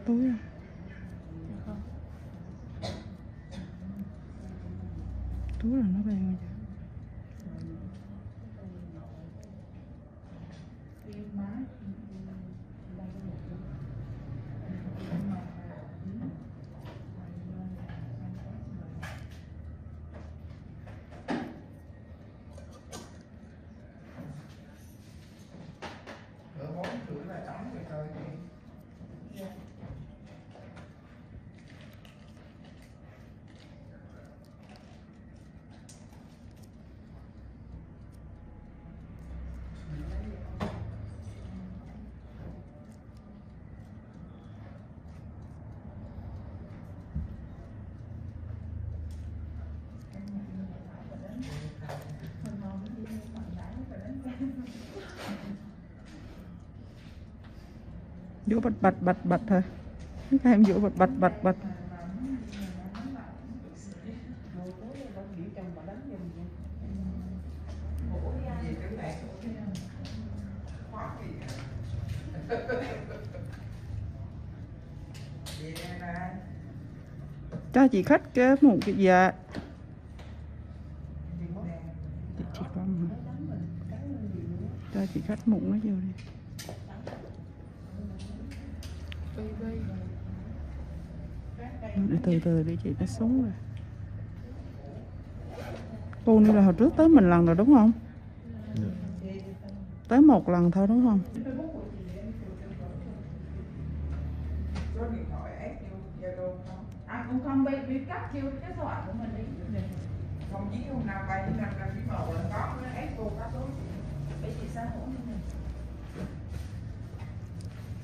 túi không? Túi là nó bay ngoài. Vô bạch thôi. Các em vô bạch. Cho chị khách cái một cái dạ. Chị con cho chị khách mụn nó vô đi. Từ từ đi chị, nó xuống rồi. Cô như là hồi trước tới mình lần rồi đúng không? Tới một lần thôi đúng không? Cũng không biết cắt kêu cái số ảnh của mình đi. Không chỉ hôm nào bay đi 5 năm chỉ một lần có nó ép cô cắt tối. Bởi vì sao hổ như này.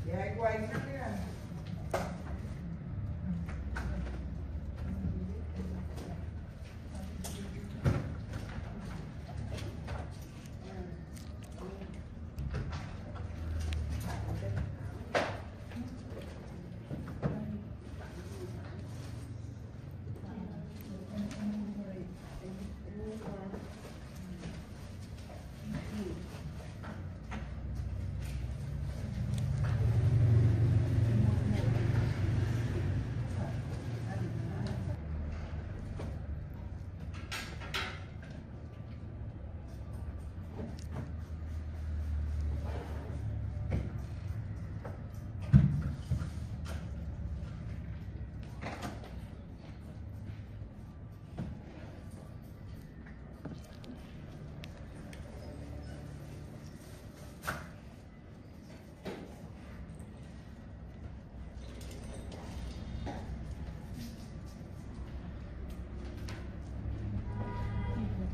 Vậy quay cắt cái này.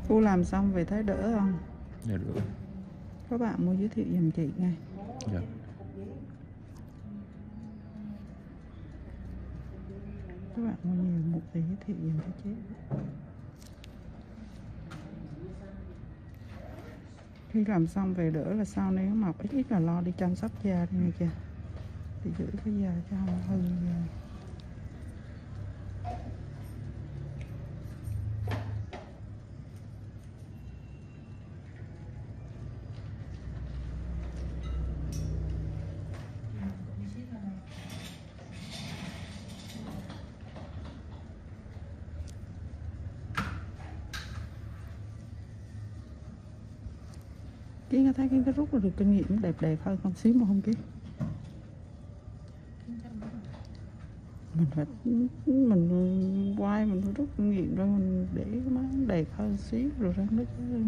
Cô làm xong về thấy đỡ không? Dạ được. Các bạn mua giới thiệu giùm chị ngay. Dạ. Các bạn mua nhiều một thì giới thiệu giùm cho chị. Khi làm xong về đỡ là sau nếu mọc ít là lo đi chăm sóc da đi nghe chưa? Thì giữ cái da cho không hư da. Kiến thấy cái rút là được kinh nghiệm đẹp đẹp hơn không xíu mà không Kiến. Mình quay mình phải rút kinh nghiệm rồi mình để cái má đẹp hơn xíu rồi ra nó chứ.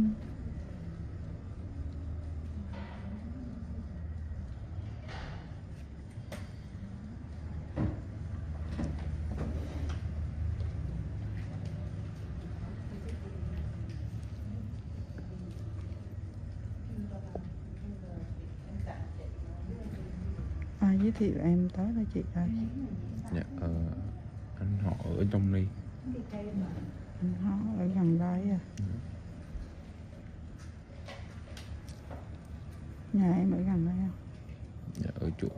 Ai giới thiệu em tới đây chị ơi? Dạ, anh họ ở trong đây. Anh họ ở gần đây à? Nhà em ở gần đây không? Dạ, ở chỗ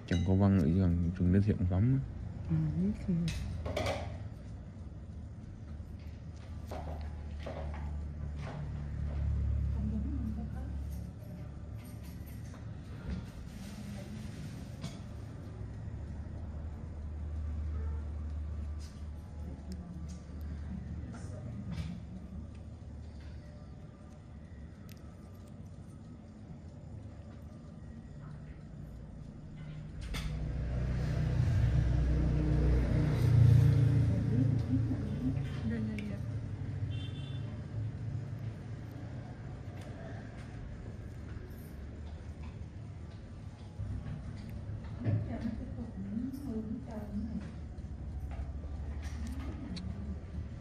Trần Công Văn ở gần trường Liên Thiện Vắng. Biết khi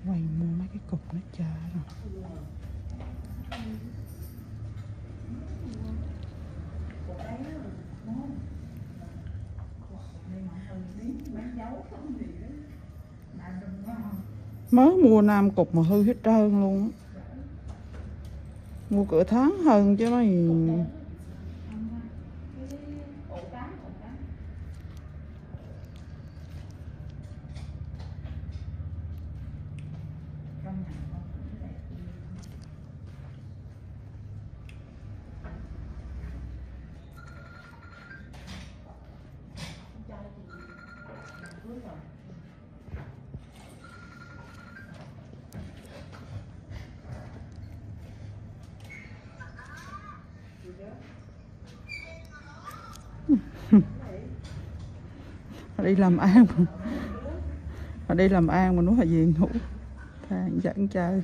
quay mua mấy cái cục nó chờ rồi. Mới mua 5 cục mà hư hết trơn luôn á. Mua cửa tháng hơn chứ nói gì. Đi làm ăn mà đi làm ăn mà nó là gì ngủ thằng dẫn chơi.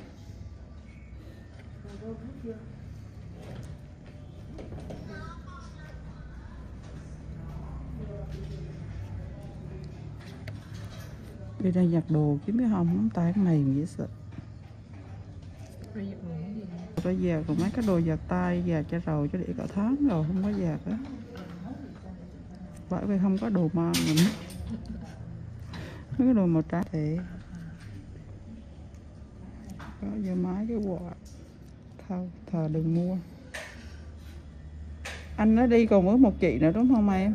Đi đây giặt đồ kiếm cái hông nắm tay cái mềm dễ sợ. Rồi giặt còn mấy cái đồ giặt tay giặt cho rồi cho để cả tháng rồi không có giặt á. Bởi vì không có đồ mang mình. Mấy cái đồ màu trắng thì có giờ máy cái quạt thôi thờ đừng mua. Anh nó đi cùng với một chị nữa đúng không em?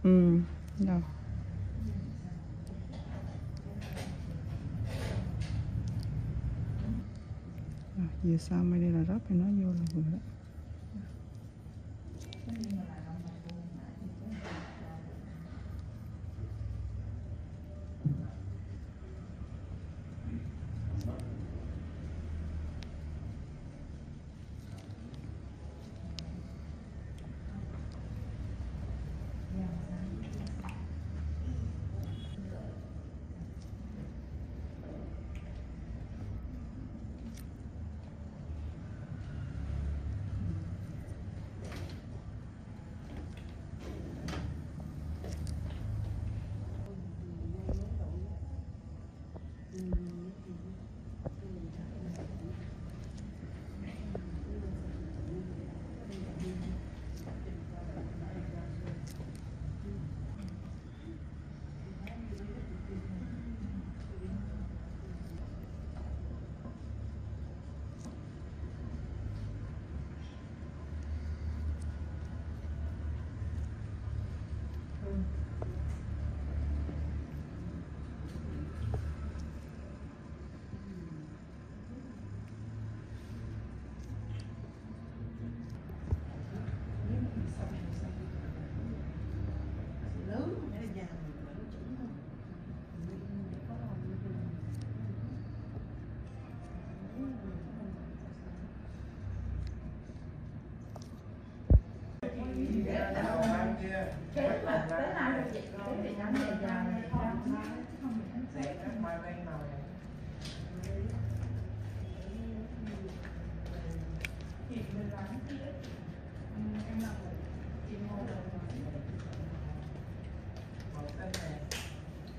Ừ rồi. Giờ sao mai đây là rớt thì nó vô là vừa đó.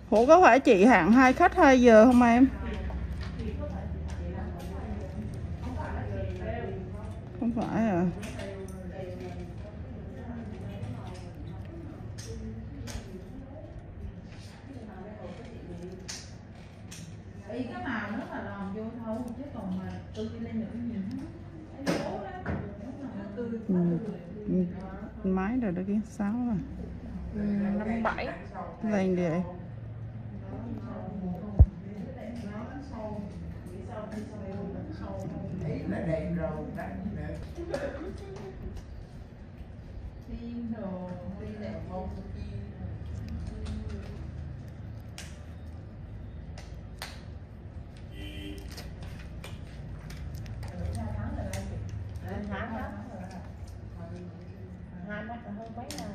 Ủa có phải chị hạng 2 khách 2 giờ không em? Không phải à? Ý cái màu nó là lòn vô thôi chứ còn mà tôi đi lên những gì Máy rồi đó kia 6 rồi. 57 Lên đi em. ý là đẹp rồi đánh nữa tim đồ đi đẹp không tháng đó 2 mắt là hơn mấy ngày.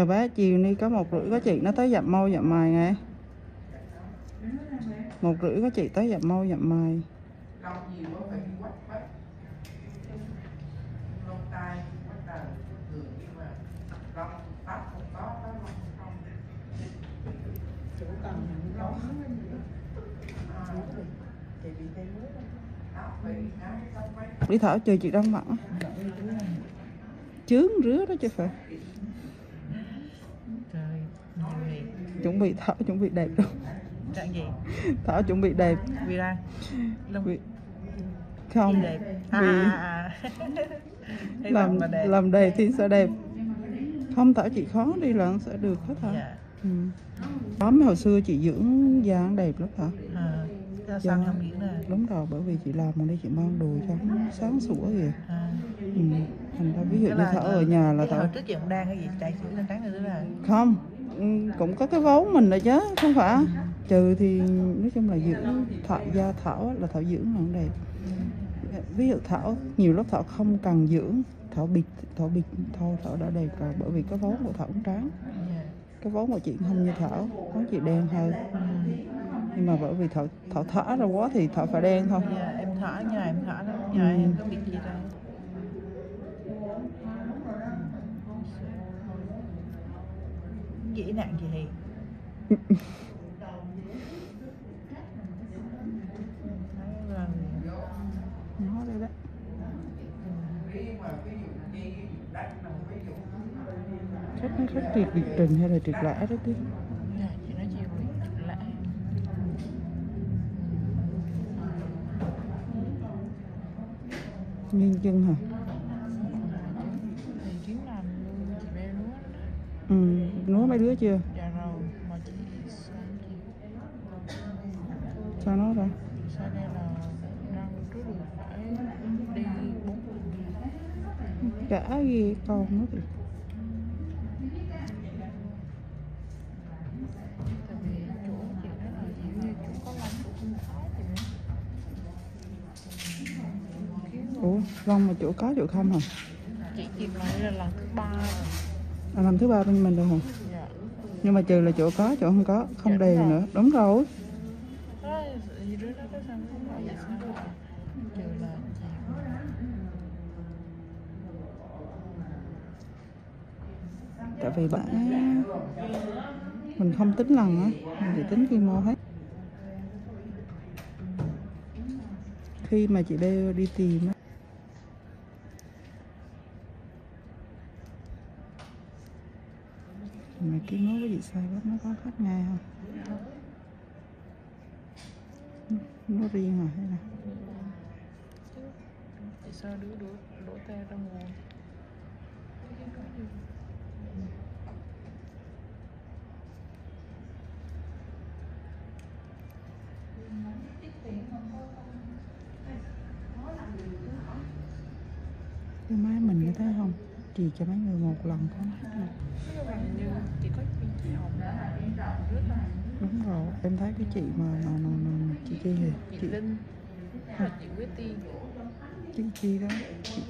Bá chiều nay có 1:30 có chị nó tới dặm môi dặm mày nghe. 1:30 có chị tới dặm môi dặm mày. Chị bị tay lúa đó, bị xong mấy Đi Thảo chờ chị đang mặn chướng rứa đó chứ phải. trời nhiều gì Chuẩn bị Thảo chuẩn bị đẹp đâu. trạng gì Thảo chuẩn bị đẹp vì ra lông vì không đẹp vì Hy vọng là đẹp. làm đẹp thì sẽ đẹp. Không Thảo chị khó đi là sẽ được hết hả? Dạ. Ừ. Tóm hồi xưa chị dưỡng da đẹp lắm hả? Sao Dạ. không diễn nè. Đúng rồi, bởi vì chị làm ở đây chị mang đồ cho nó sáng sủa kìa. Ừ. Thành ra ví dụ Cái như là Thảo ở nhà là cái Thảo hồi trước chị cũng đang cái gì chạy chữ lên trắng nữa là không cũng có cái vốn mình rồi chứ không phải. Trừ thì nói chung là dưỡng da Thảo á, là Thảo dưỡng là nó đẹp. Ví dụ Thảo nhiều lúc Thảo không cần dưỡng, Thảo bịt thôi Thảo đã đẹp rồi, bởi vì cái vốn của Thảo cũng trắng. Cái vốn của chị không như Thảo, vốn chị đen hơn. Nhưng mà bởi vì Thảo thả ra quá thì Thảo phải đen thôi. dạ, em thở nhà em thở lắm nhà em có bị gì đâu. Dĩ nặng gì thì Nó đây đó. Khách triệt biệt trình hay là triệt lẻ đó chứ? dạ, chị nói chiều lại Nghiêng chân hả? thì chuyến làm luôn chị bé lúa đó. Ừ, nuốt mấy đứa chưa? Dạ rồi mà chị sang chị Sao nó ra? sang đây là đang trước được phải đi 4 Cả ghê con nó thì. tại vì chỗ chị đó là kiểu như chỗ có lông chỗ không có chị nữa. Ủa, Long mà chỗ có chỗ không hả? Chị tìm lại là lần thứ 3 rồi. À, lần thứ 3 bên mình rồi hả? Dạ. Nhưng mà trừ là chỗ có, chỗ không có, không Dạ, đúng đều rồi. nữa. Đúng rồi. Đó, gì đứa đó có sao không phải vậy sao? Trừ là chị Tại vì bạn mình không tính lần á, mình chỉ tính quy mô hết. Khi mà chị Bê đi tìm á, mày ký nói với chị sai quá, nó có khách ngay không? Nó riêng hả hay là? chị sao đổ te ra nguồn. Cái máy mình như thế không? Chỉ cho mấy người một lần có hết rồi. Nhưng mà như chỉ có chị Hồng là rất là Đúng rồi, em thấy cái chị mà chị Chi kìa. chị Linh và chị Quyết Tiên. Chị Chi đó, chị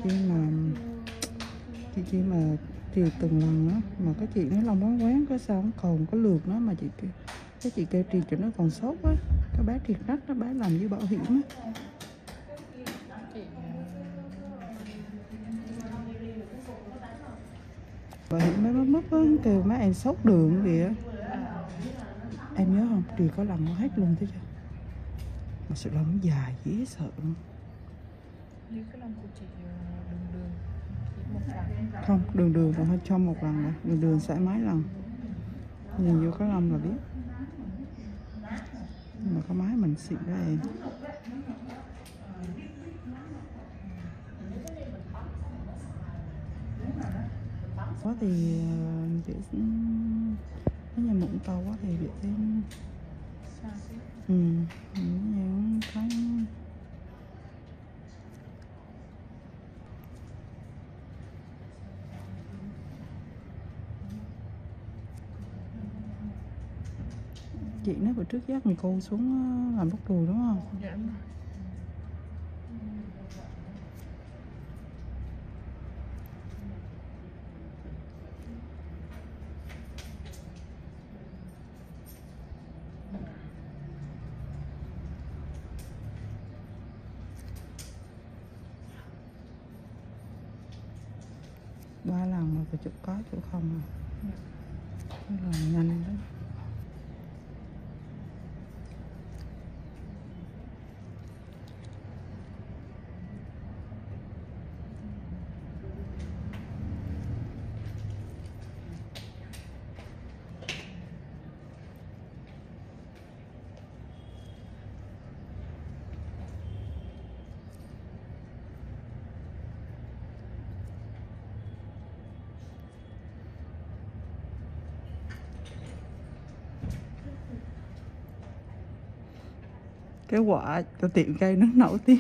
Chi mà thì từng lần á mà cái chị nó lòng quán quán cái sao không còn có lượt nó mà chị kêu cái chị kêu triệt cho nó còn sốt á, cái bé triệt rách đó, bé làm với bảo hiểm á. Chị Bảo hiểm bé mất á, kêu mấy em sốt đường kìa. Em nhớ không, Triệt có lần nó hết luôn thế chưa? Mà sự lòng dài dễ sợ luôn. như cái lông của chị đường chỉ một lần. Không, đường là hơi trong một lần rồi, đường sẽ mấy lần. Nhìn vô cái lông là biết. Nhưng mà có máy mình xịn đó em. Có thì để nếu như Vũng Tàu quá thì để thêm Sao chứ? những cái chị nói bữa trước dắt mình cô xuống làm bốc đùi đúng không? Dạ đúng rồi. Ba lần mà phải chụp có chỗ không à? Cái lần nhanh đó. Cái quả cho tiệm cây nó nổi tiếng.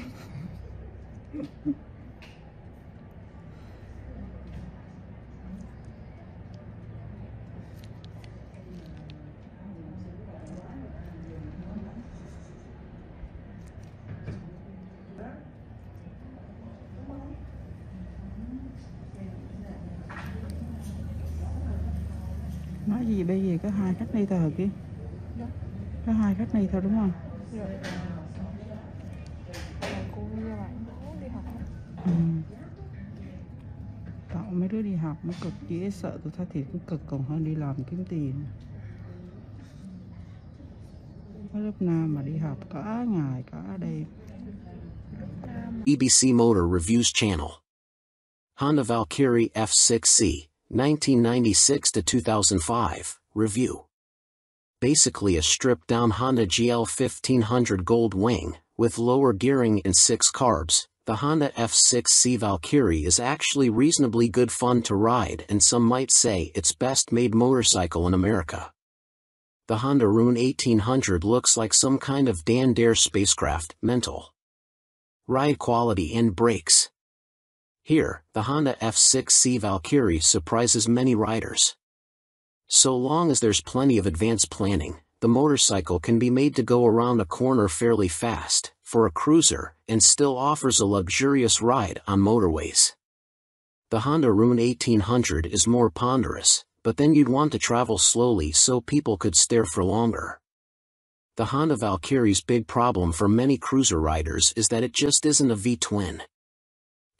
Nói gì bây giờ có 2 khách này thôi hả kia? Có 2 khách này thôi đúng không? Cô với bạn đi học. Cậu mấy đứa đi học nó cực dễ sợ, tôi thấy thiệt cũng cực còn hơn đi làm kiếm tiền. Có lúc nào mà đi học cả ngày cả đêm. BBC Motor Reviews Channel. Honda Valkyrie F6C, 1996 to 2005, review. Basically a stripped-down Honda GL 1500 Gold Wing, with lower gearing and 6 carbs. The Honda F6C Valkyrie is actually reasonably good fun to ride, and some might say it's best-made motorcycle in America. The Honda Rune 1800 looks like some kind of Dan Dare spacecraft, mental. Ride quality and brakes. Here, the Honda F6C Valkyrie surprises many riders. So long as there's plenty of advanced planning, the motorcycle can be made to go around a corner fairly fast, for a cruiser, and still offers a luxurious ride on motorways. The Honda Rune 1800 is more ponderous, but then you'd want to travel slowly so people could stare for longer. The Honda Valkyrie's big problem for many cruiser riders is that it just isn't a V-twin.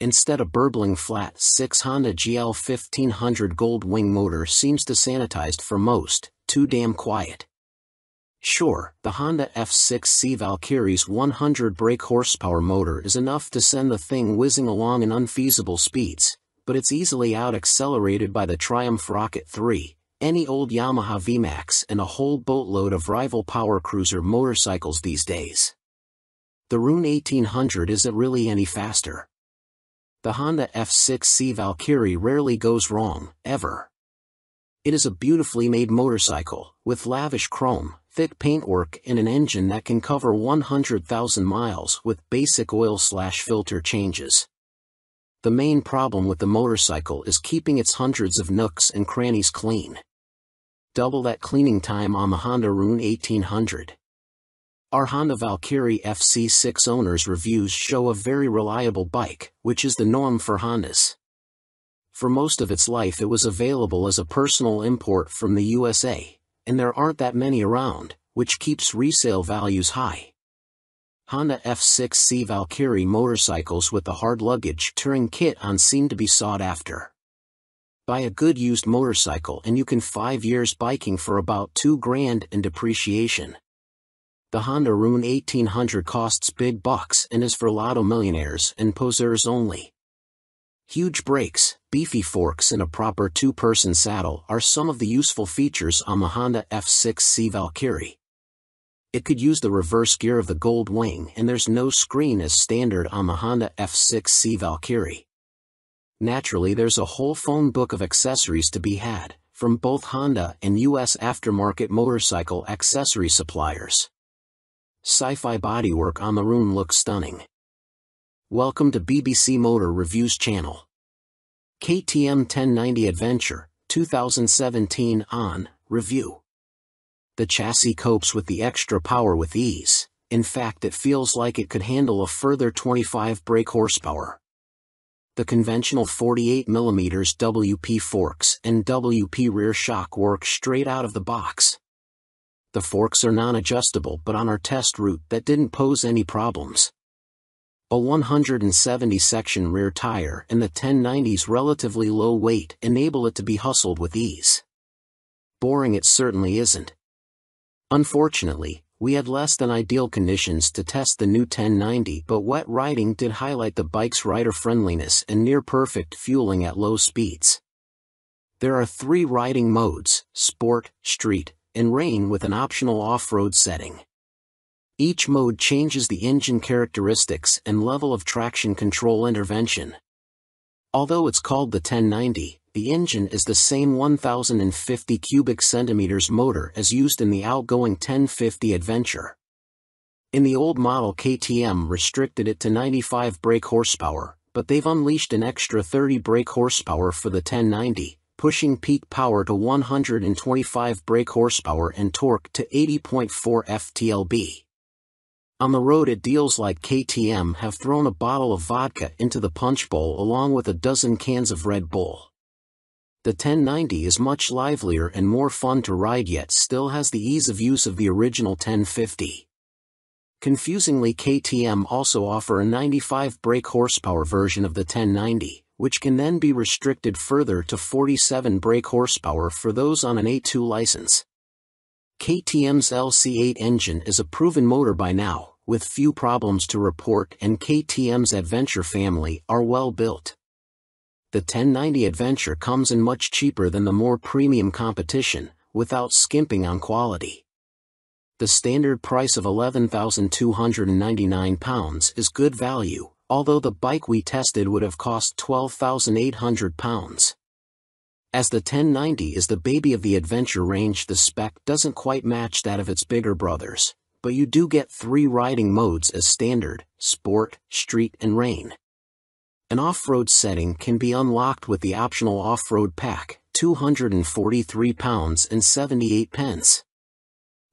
Instead, a burbling flat 6 Honda GL 1500 Gold Wing motor seems to sanitized for most, too damn quiet. Sure, the Honda F6C Valkyrie's 100 brake horsepower motor is enough to send the thing whizzing along in unfeasible speeds, but it's easily out-accelerated by the Triumph Rocket 3, any old Yamaha VMAX and a whole boatload of rival power cruiser motorcycles these days. The Rune 1800 isn't really any faster. The Honda F6C Valkyrie rarely goes wrong, ever. It is a beautifully made motorcycle, with lavish chrome, thick paintwork and an engine that can cover 100,000 miles with basic oil/filter changes. The main problem with the motorcycle is keeping its hundreds of nooks and crannies clean. Double that cleaning time on the Honda Rune 1800. Our Honda Valkyrie FC6 owners' reviews show a very reliable bike, which is the norm for Hondas. For most of its life it was available as a personal import from the USA, and there aren't that many around, which keeps resale values high. Honda F6C Valkyrie motorcycles with the hard luggage touring kit on seem to be sought after. Buy a good used motorcycle and you can 5 years biking for about $2,000 in depreciation. The Honda Rune 1800 costs big bucks and is for lotto millionaires and poseurs only. Huge brakes, beefy forks and a proper 2-person saddle are some of the useful features on the Honda F6C Valkyrie. It could use the reverse gear of the Gold Wing and there's no screen as standard on the Honda F6C Valkyrie. Naturally, there's a whole phone book of accessories to be had, from both Honda and US aftermarket motorcycle accessory suppliers. Sci-fi bodywork on the Rune looks stunning. Welcome to BBC Motor Reviews Channel. KTM 1090 Adventure, 2017 on review. The chassis copes with the extra power with ease. In fact, it feels like it could handle a further 25 brake horsepower. The conventional 48mm WP forks and WP rear shock work straight out of the box. The forks are non-adjustable, but on our test route that didn't pose any problems. A 170-section rear tire and the 1090's relatively low weight enable it to be hustled with ease. Boring it certainly isn't. Unfortunately, we had less than ideal conditions to test the new 1090, but wet riding did highlight the bike's rider friendliness and near-perfect fueling at low speeds. There are 3 riding modes: Sport, Street, and Rain, with an optional off-road setting. Each mode changes the engine characteristics and level of traction control intervention. Although it's called the 1090, the engine is the same 1050 cubic centimeters motor as used in the outgoing 1050 Adventure. In the old model, KTM restricted it to 95 brake horsepower, but they've unleashed an extra 30 brake horsepower for the 1090, pushing peak power to 125 brake horsepower and torque to 80.4 ft-lb. On the road, it deals like KTM have thrown a bottle of vodka into the punch bowl along with a dozen cans of Red Bull. The 1090 is much livelier and more fun to ride, yet still has the ease of use of the original 1050. Confusingly, KTM also offer a 95 brake horsepower version of the 1090, which can then be restricted further to 47 brake horsepower for those on an A2 license. KTM's LC8 engine is a proven motor by now, with few problems to report, and KTM's Adventure family are well built. The 1090 Adventure comes in much cheaper than the more premium competition, without skimping on quality. The standard price of £11,299 is good value, although the bike we tested would have cost £12,800. As the 1090 is the baby of the Adventure range, the spec doesn't quite match that of its bigger brothers, but you do get 3 riding modes as standard: Sport, Street and Rain. An off-road setting can be unlocked with the optional off-road pack, £243.78.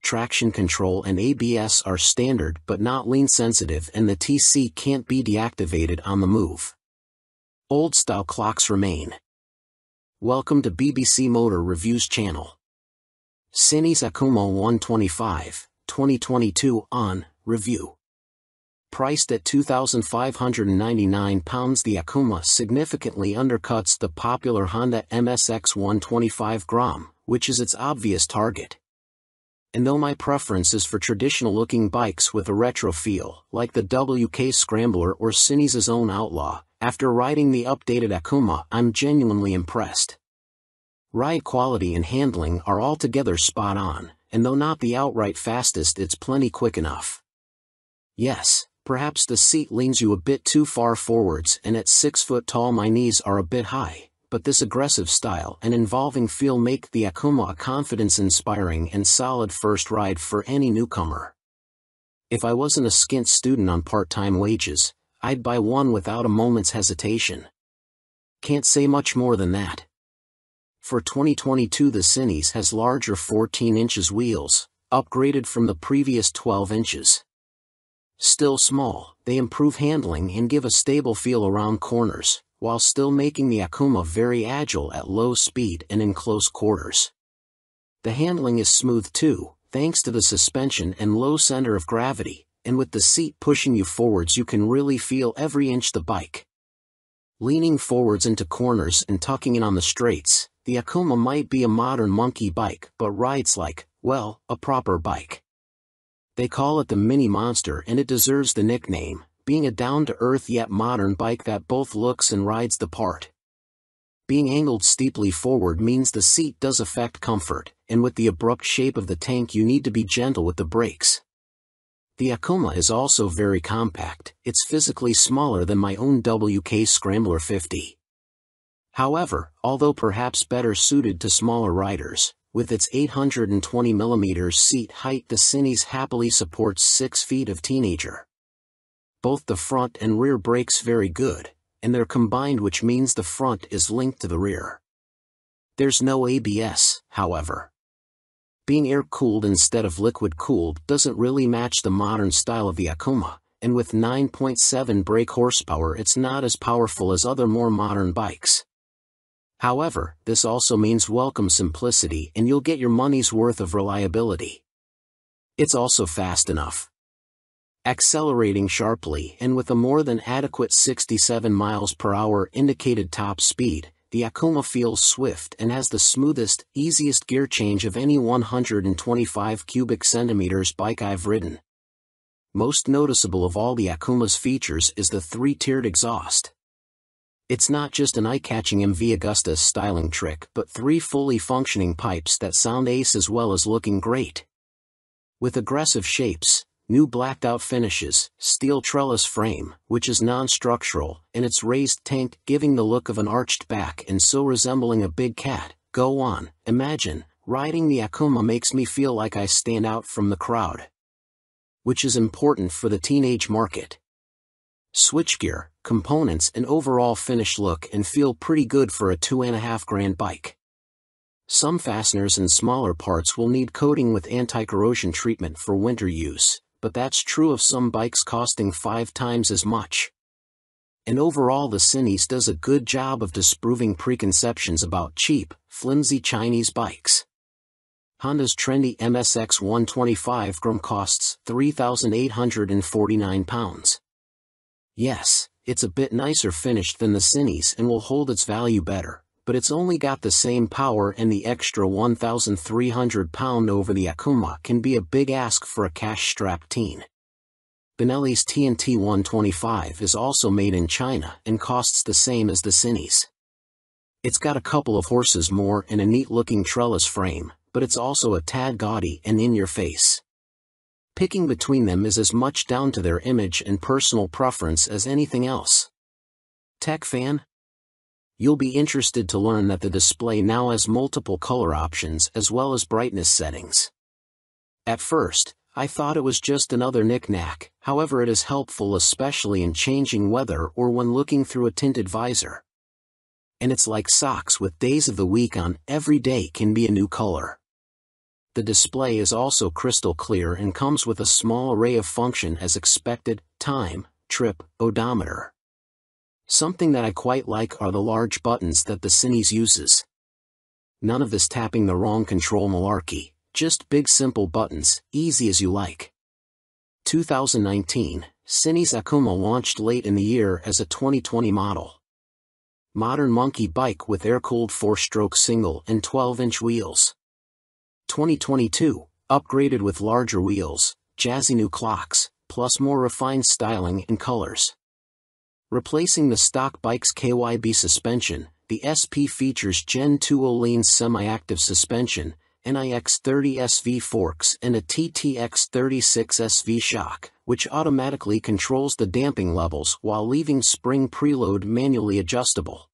Traction control and ABS are standard but not lean sensitive, and the TC can't be deactivated on the move. Old-style clocks remain. Welcome to BBC Motor Reviews channel. Cinis Akuma 125, 2022 on review. Priced at £2,599, the Akuma significantly undercuts the popular Honda MSX 125 Grom, which is its obvious target. And though my preference is for traditional-looking bikes with a retro feel, like the WK Scrambler or Cinis' own Outlaw, after riding the updated Akuma, I'm genuinely impressed. Ride quality and handling are altogether spot on, and though not the outright fastest, it's plenty quick enough. Yes, perhaps the seat leans you a bit too far forwards, and at 6 foot tall my knees are a bit high, but this aggressive style and involving feel make the Akuma a confidence-inspiring and solid first ride for any newcomer. If I wasn't a skint student on part-time wages, I'd buy one without a moment's hesitation. Can't say much more than that. For 2022, the Cinis has larger 14 inches wheels, upgraded from the previous 12 inches. Still small, they improve handling and give a stable feel around corners, while still making the Akuma very agile at low speed and in close quarters. The handling is smooth too, thanks to the suspension and low center of gravity, and with the seat pushing you forwards you can really feel every inch the bike. Leaning forwards into corners and tucking in on the straights, the Akuma might be a modern monkey bike but rides like, well, a proper bike. They call it the Mini Monster, and it deserves the nickname, being a down-to-earth yet modern bike that both looks and rides the part. Being angled steeply forward means the seat does affect comfort, and with the abrupt shape of the tank you need to be gentle with the brakes. The Akuma is also very compact. It's physically smaller than my own WK Scrambler 50. However, although perhaps better suited to smaller riders, with its 820mm seat height, the Cinis happily supports 6 feet of teenager. Both the front and rear brakes very good, and they're combined, which means the front is linked to the rear. There's no ABS, however. Being air-cooled instead of liquid-cooled doesn't really match the modern style of the Akuma, and with 9.7 brake horsepower it's not as powerful as other more modern bikes. However, this also means welcome simplicity, and you'll get your money's worth of reliability. It's also fast enough. Accelerating sharply and with a more than adequate 67 miles per hour indicated top speed, the Akuma feels swift and has the smoothest, easiest gear change of any 125 cubic centimeters bike I've ridden. Most noticeable of all the Akuma's features is the 3-tiered exhaust. It's not just an eye-catching MV Agusta styling trick, but 3 fully functioning pipes that sound ace as well as looking great. With aggressive shapes, new blacked-out finishes, steel trellis frame, which is non-structural, and its raised tank giving the look of an arched back and so resembling a big cat, go on, imagine, riding the Akuma makes me feel like I stand out from the crowd. which is important for the teenage market. Switchgear, components and overall finish look and feel pretty good for a $2,500 bike. Some fasteners and smaller parts will need coating with anti-corrosion treatment for winter use, but that's true of some bikes costing 5 times as much. And overall the Cines does a good job of disproving preconceptions about cheap, flimsy Chinese bikes. Honda's trendy MSX 125 Grom costs £3,849. Yes, it's a bit nicer finished than the Cines and will hold its value better, but it's only got the same power, and the extra £1,300 over the Akuma can be a big ask for a cash-strapped teen. Benelli's TNT 125 is also made in China and costs the same as the Cines. It's got a couple of horses more and a neat-looking trellis frame, but it's also a tad gaudy and in-your-face. Picking between them is as much down to their image and personal preference as anything else. Tech fan? You'll be interested to learn that the display now has multiple color options as well as brightness settings. At first, I thought it was just another knick-knack, however it is helpful especially in changing weather or when looking through a tinted visor. And it's like socks with days of the week on, every day can be a new color. The display is also crystal clear and comes with a small array of function as expected: time, trip, odometer. Something that I quite like are the large buttons that the Cines uses. None of this tapping the wrong control malarkey. Just big simple buttons, easy as you like. 2019, Cines Akuma launched late in the year as a 2020 model. Modern monkey bike with air-cooled 4-stroke single and 12-inch wheels. 2022, upgraded with larger wheels, jazzy new clocks, plus more refined styling and colors. Replacing the stock bike's KYB suspension, the SP features Gen 2 Öhlins semi-active suspension, NIX 30 SV forks and a TTX 36 SV shock, which automatically controls the damping levels while leaving spring preload manually adjustable.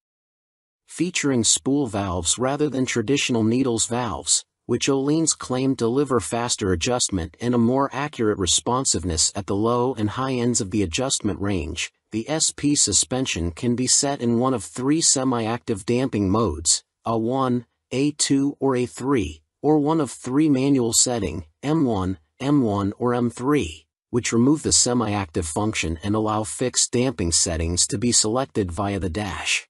Featuring spool valves rather than traditional needles valves, which Öhlins claim deliver faster adjustment and a more accurate responsiveness at the low and high ends of the adjustment range, the SP suspension can be set in one of 3 semi-active damping modes, A1, A2 or A3, or one of 3 manual setting, M1, M1 or M3, which remove the semi-active function and allow fixed damping settings to be selected via the dash.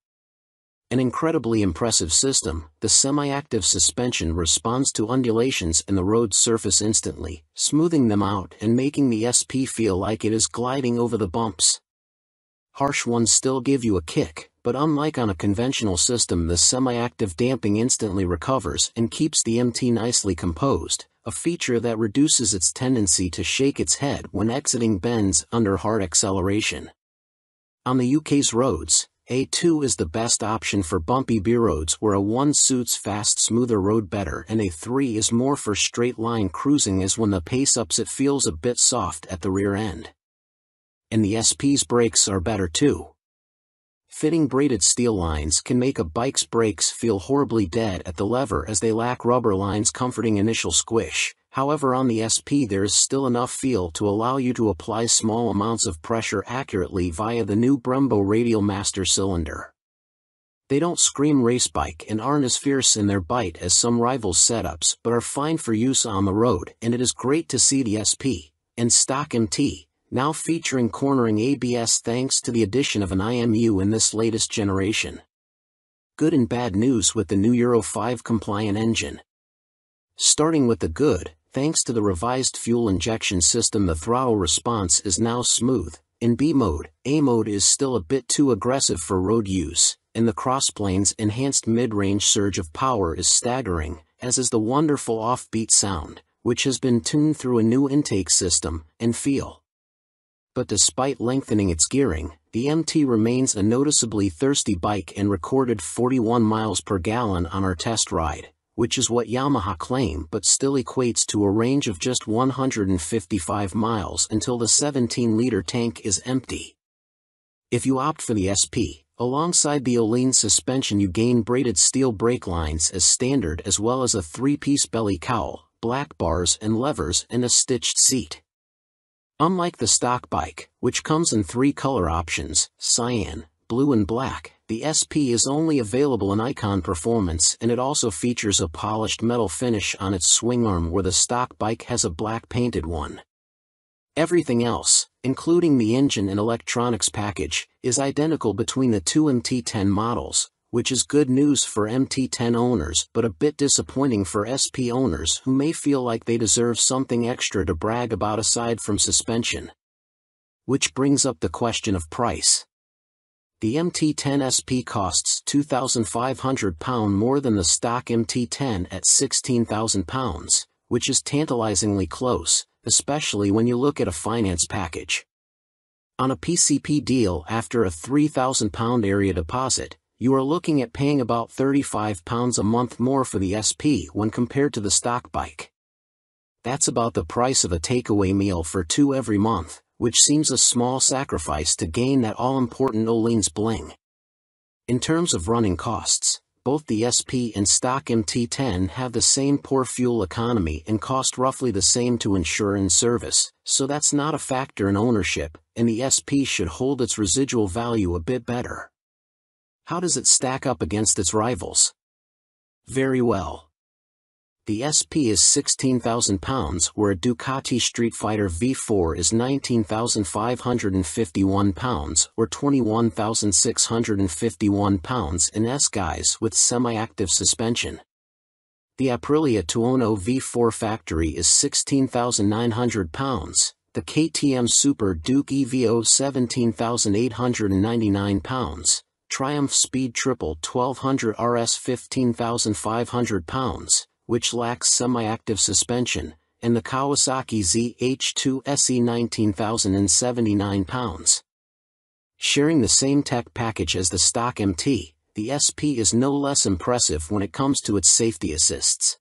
An incredibly impressive system, the semi-active suspension responds to undulations in the road surface instantly, smoothing them out and making the SP feel like it is gliding over the bumps. Harsh ones still give you a kick, but unlike on a conventional system, the semi-active damping instantly recovers and keeps the MT nicely composed, a feature that reduces its tendency to shake its head when exiting bends under hard acceleration. On the UK's roads, A2 is the best option for bumpy B-roads where A1 suits fast, smoother road better, and A3 is more for straight-line cruising, as when the pace ups it feels a bit soft at the rear end. And the SP's brakes are better too. Fitting braided steel lines can make a bike's brakes feel horribly dead at the lever as they lack rubber lines comforting initial squish. However, on the SP there is still enough feel to allow you to apply small amounts of pressure accurately via the new Brembo Radial Master cylinder. They don't scream race bike and aren't as fierce in their bite as some rivals' setups, but are fine for use on the road, and it is great to see the SP and stock MT now featuring cornering ABS thanks to the addition of an IMU in this latest generation. Good and bad news with the new Euro 5 compliant engine. Starting with the good, thanks to the revised fuel injection system, the throttle response is now smooth. In B mode, A mode is still a bit too aggressive for road use, and the crossplane's enhanced mid-range surge of power is staggering, as is the wonderful offbeat sound, which has been tuned through a new intake system and feel. But despite lengthening its gearing, the MT remains a noticeably thirsty bike and recorded 41 miles per gallon on our test ride, which is what Yamaha claim, but still equates to a range of just 155 miles until the 17-liter tank is empty. If you opt for the SP, alongside the Öhlins suspension you gain braided steel brake lines as standard, as well as a 3-piece belly cowl, black bars and levers, and a stitched seat. Unlike the stock bike, which comes in 3 color options, cyan, blue and black, the SP is only available in Icon Performance, and it also features a polished metal finish on its swing arm where the stock bike has a black painted one. Everything else, including the engine and electronics package, is identical between the two MT10 models, which is good news for MT10 owners but a bit disappointing for SP owners who may feel like they deserve something extra to brag about aside from suspension. Which brings up the question of price. The MT10 SP costs £2,500 more than the stock MT10 at £16,000, which is tantalizingly close, especially when you look at a finance package. On a PCP deal after a £3,000 area deposit, you are looking at paying about £35 a month more for the SP when compared to the stock bike. That's about the price of a takeaway meal for 2 every month, which seems a small sacrifice to gain that all-important Öhlins bling. In terms of running costs, both the SP and stock MT10 have the same poor fuel economy and cost roughly the same to insure and service, so that's not a factor in ownership, and the SP should hold its residual value a bit better. How does it stack up against its rivals? Very well. The SP is £16,000 where a Ducati Street Fighter V4 is £19,551 or £21,651 in S-Guise with semi-active suspension. The Aprilia Tuono V4 factory is £16,900, the KTM Super Duke EVO £17,899, Triumph Speed Triple 1200 RS £15,500, which lacks semi-active suspension, and the Kawasaki ZH2 SE £19,079. Sharing the same tech package as the stock MT, the SP is no less impressive when it comes to its safety assists.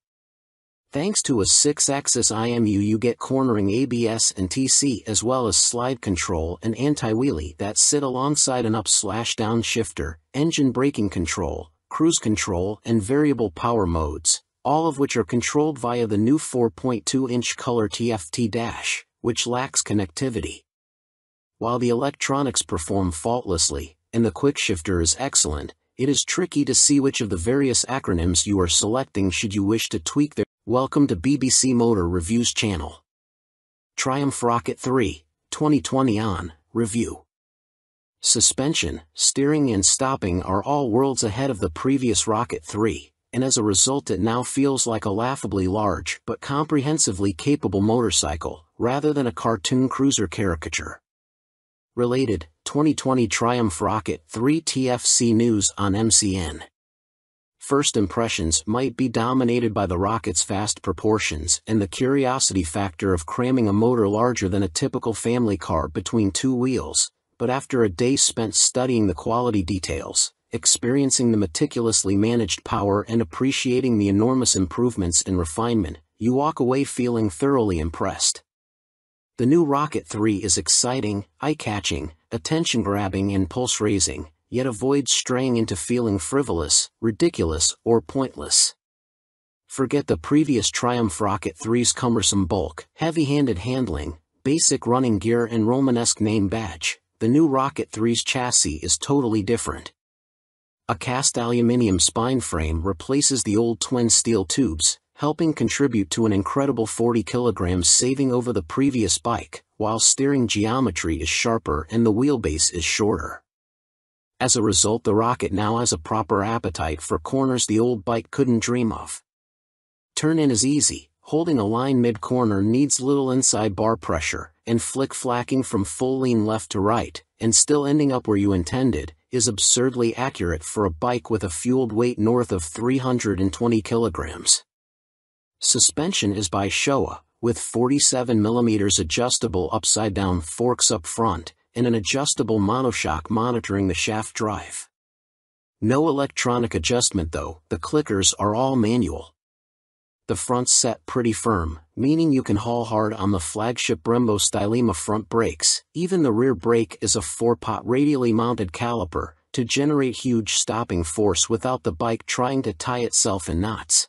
Thanks to a 6-axis IMU you get cornering ABS and TC as well as slide control and anti-wheelie that sit alongside an up/down shifter, engine braking control, cruise control and variable power modes, all of which are controlled via the new 4.2-inch color TFT dash, which lacks connectivity. While the electronics perform faultlessly, and the quickshifter is excellent, it is tricky to see which of the various acronyms you are selecting should you wish to tweak their. Welcome to BBC Motor Reviews channel. Triumph Rocket 3, 2020 on review. Suspension, steering and stopping are all worlds ahead of the previous Rocket 3. And as a result it now feels like a laughably large but comprehensively capable motorcycle, rather than a cartoon cruiser caricature. Related, 2020 Triumph Rocket 3 TFC news on MCN. First impressions might be dominated by the Rocket's vast proportions and the curiosity factor of cramming a motor larger than a typical family car between 2 wheels, but after a day spent studying the quality details, experiencing the meticulously managed power and appreciating the enormous improvements in refinement, you walk away feeling thoroughly impressed. The new Rocket 3 is exciting, eye-catching, attention-grabbing and pulse-raising, yet avoids straying into feeling frivolous, ridiculous, or pointless. Forget the previous Triumph Rocket 3's cumbersome bulk, heavy-handed handling, basic running gear and Romanesque name badge. The new Rocket 3's chassis is totally different. A cast aluminium spine frame replaces the old twin steel tubes, helping contribute to an incredible 40 kilograms saving over the previous bike, while steering geometry is sharper and the wheelbase is shorter. As a result, the Rocket now has a proper appetite for corners the old bike couldn't dream of. Turn-in is easy, holding a line mid-corner needs little inside bar pressure, and flick-flacking from full lean left to right, and still ending up where you intended, is absurdly accurate for a bike with a fueled weight north of 320 kilograms. Suspension is by Showa, with 47mm adjustable upside-down forks up front, and an adjustable monoshock monitoring the shaft drive. No electronic adjustment though, the clickers are all manual. The front's set pretty firm, meaning you can haul hard on the flagship Brembo Stylema front brakes. Even the rear brake is a 4-pot radially mounted caliper, to generate huge stopping force without the bike trying to tie itself in knots.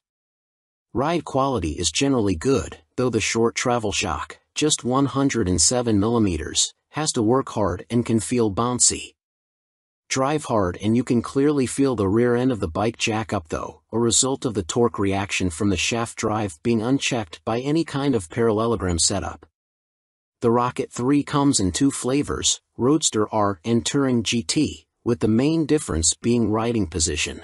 Ride quality is generally good, though the short travel shock, just 107 millimeters, has to work hard and can feel bouncy. Drive hard and you can clearly feel the rear end of the bike jack up though, a result of the torque reaction from the shaft drive being unchecked by any kind of parallelogram setup. The Rocket 3 comes in two flavors, Roadster R and Touring GT, with the main difference being riding position.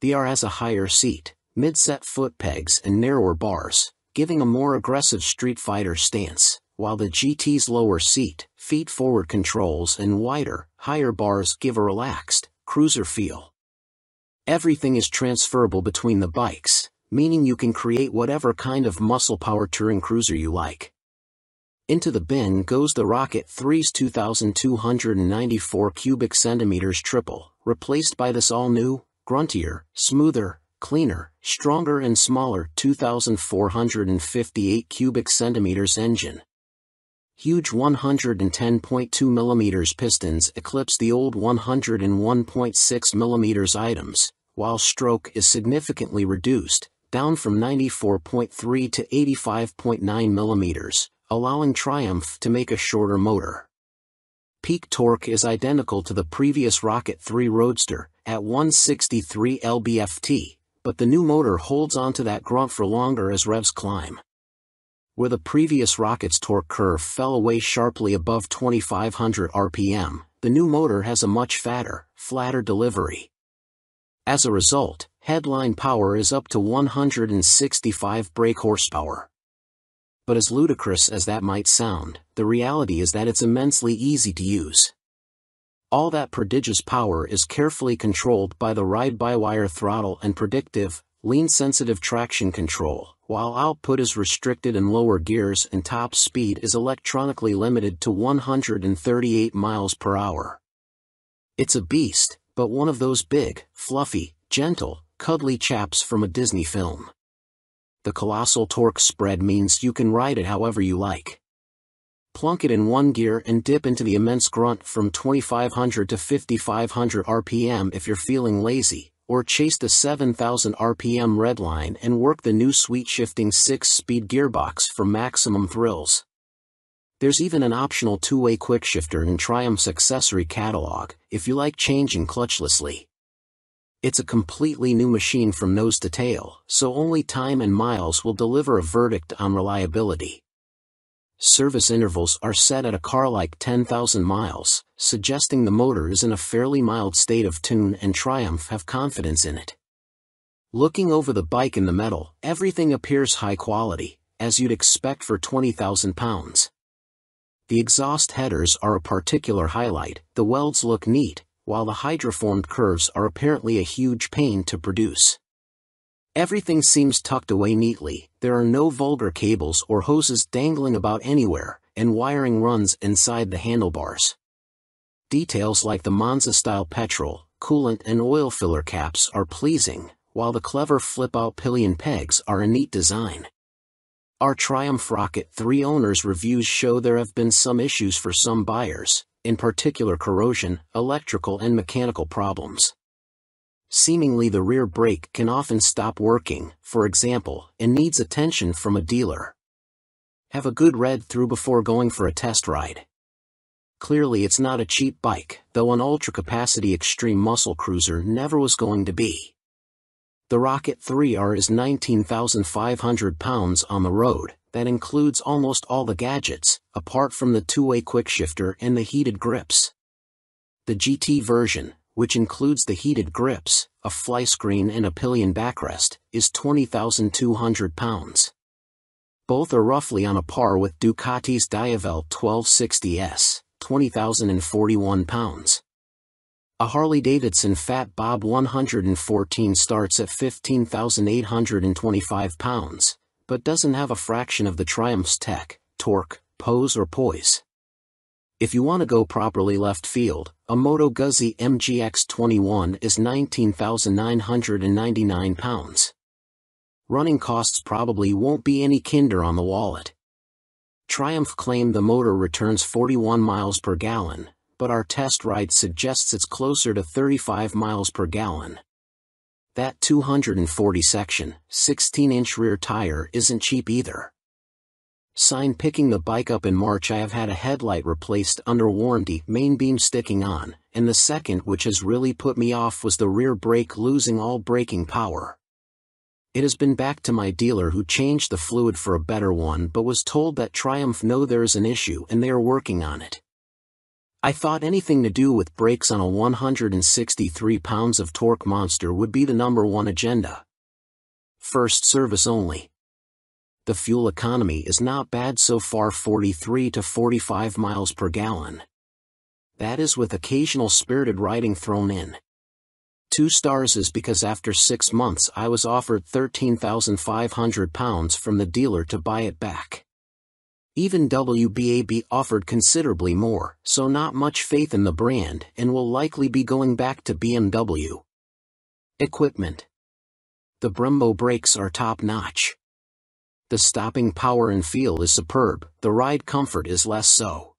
The R has a higher seat, mid-set foot pegs and narrower bars, giving a more aggressive Street Fighter stance, while the GT's lower seat, feet-forward controls and wider, higher bars give a relaxed, cruiser feel. Everything is transferable between the bikes, meaning you can create whatever kind of muscle-power touring cruiser you like. Into the bin goes the Rocket 3's 2,294 cubic centimeters triple, replaced by this all-new, gruntier, smoother, cleaner, stronger and smaller 2,458 cubic centimeters engine. Huge 110.2 mm pistons eclipse the old 101.6 mm items, while stroke is significantly reduced, down from 94.3 to 85.9 mm, allowing Triumph to make a shorter motor. Peak torque is identical to the previous Rocket 3 Roadster, at 163 lb-ft, but the new motor holds onto that grunt for longer as revs climb. Where the previous Rocket's torque curve fell away sharply above 2,500 RPM, the new motor has a much fatter, flatter delivery. As a result, headline power is up to 165 brake horsepower. But as ludicrous as that might sound, the reality is that it's immensely easy to use. All that prodigious power is carefully controlled by the ride-by-wire throttle and predictive, lean-sensitive traction control, while output is restricted in lower gears and top speed is electronically limited to 138 miles per hour. It's a beast, but one of those big, fluffy, gentle, cuddly chaps from a Disney film. The colossal torque spread means you can ride it however you like. Plunk it in one gear and dip into the immense grunt from 2,500 to 5,500 RPM if you're feeling lazy, or chase the 7,000 RPM redline and work the new sweet-shifting 6-speed gearbox for maximum thrills. There's even an optional two-way quickshifter in Triumph's accessory catalog, if you like changing clutchlessly. It's a completely new machine from nose to tail, so only time and miles will deliver a verdict on reliability. Service intervals are set at a car like 10,000 miles, suggesting the motor is in a fairly mild state of tune and Triumph have confidence in it. Looking over the bike in the metal, everything appears high quality, as you'd expect for 20,000 pounds. The exhaust headers are a particular highlight, the welds look neat, while the hydroformed curves are apparently a huge pain to produce. Everything seems tucked away neatly, there are no vulgar cables or hoses dangling about anywhere, and wiring runs inside the handlebars. Details like the Monza-style petrol, coolant and oil filler caps are pleasing, while the clever flip-out pillion pegs are a neat design. Our Triumph Rocket 3 owners' reviews show there have been some issues for some buyers, in particular corrosion, electrical and mechanical problems. Seemingly the rear brake can often stop working, for example, and needs attention from a dealer. Have a good read through before going for a test ride. Clearly it's not a cheap bike, though an ultra-capacity extreme muscle cruiser never was going to be. The Rocket 3R is 19,500 pounds on the road, that includes almost all the gadgets, apart from the two-way quickshifter and the heated grips. The GT version, which includes the heated grips, a fly screen and a pillion backrest, is 20,200 pounds. Both are roughly on a par with Ducati's Diavel 1260S, 20,041 pounds. A Harley-Davidson Fat Bob 114 starts at 15,825 pounds, but doesn't have a fraction of the Triumph's tech, torque, pose or poise. If you want to go properly left field, a Moto Guzzi MGX21 is 19,999 pounds. Running costs probably won't be any kinder on the wallet. Triumph claimed the motor returns 41 miles per gallon, but our test ride suggests it's closer to 35 miles per gallon. That 240 section, 16-inch rear tire isn't cheap either. Sign picking the bike up in March. I have had a headlight replaced under warranty, main beam sticking on, and the second which has really put me off was the rear brake losing all braking power. It has been back to my dealer who changed the fluid for a better one but was told that Triumph know there's an issue and they are working on it. I thought anything to do with brakes on a 163 pounds of torque monster would be the #1 agenda. First service only. The fuel economy is not bad so far, 43 to 45 miles per gallon. That is with occasional spirited riding thrown in. 2 stars is because after 6 months I was offered £13,500 from the dealer to buy it back. Even WBAB offered considerably more, so not much faith in the brand and will likely be going back to BMW. Equipment. The Brembo brakes are top-notch. The stopping power and feel is superb, the ride comfort is less so.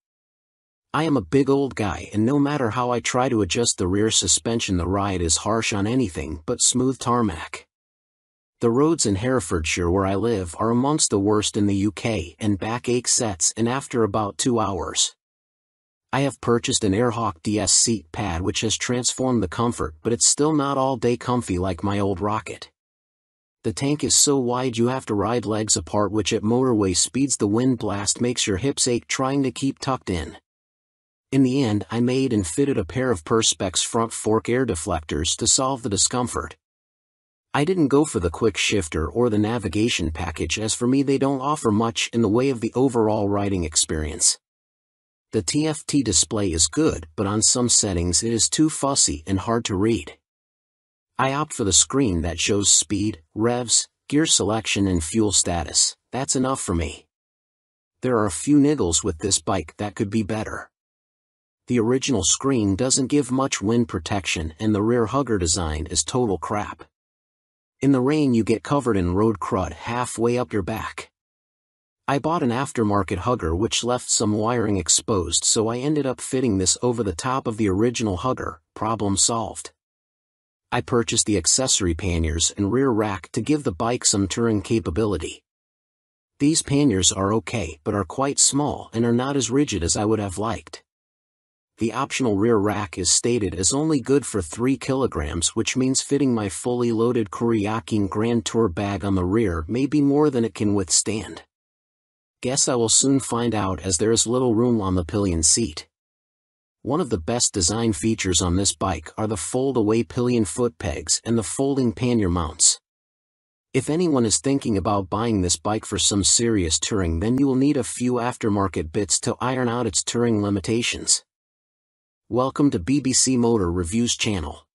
I am a big old guy and no matter how I try to adjust the rear suspension the ride is harsh on anything but smooth tarmac. The roads in Herefordshire where I live are amongst the worst in the UK and backache sets in after about 2 hours. I have purchased an Airhawk DS seat pad which has transformed the comfort but it's still not all day comfy like my old Rocket. The tank is so wide you have to ride legs apart which at motorway speeds the wind blast makes your hips ache trying to keep tucked in. In the end I made and fitted a pair of Perspex front fork air deflectors to solve the discomfort. I didn't go for the quick shifter or the navigation package as for me they don't offer much in the way of the overall riding experience. The TFT display is good but on some settings it is too fussy and hard to read. I opt for the screen that shows speed, revs, gear selection and fuel status. That's enough for me. There are a few niggles with this bike that could be better. The original screen doesn't give much wind protection and the rear hugger design is total crap. In the rain you get covered in road crud halfway up your back. I bought an aftermarket hugger which left some wiring exposed so I ended up fitting this over the top of the original hugger, problem solved. I purchased the accessory panniers and rear rack to give the bike some touring capability. These panniers are okay but are quite small and are not as rigid as I would have liked. The optional rear rack is stated as only good for 3 kilograms which means fitting my fully loaded Kuryakyn Grand Tour bag on the rear may be more than it can withstand. Guess I will soon find out as there is little room on the pillion seat. One of the best design features on this bike are the fold-away pillion foot pegs and the folding pannier mounts. If anyone is thinking about buying this bike for some serious touring then you will need a few aftermarket bits to iron out its touring limitations. Welcome to BBC Motor Reviews channel.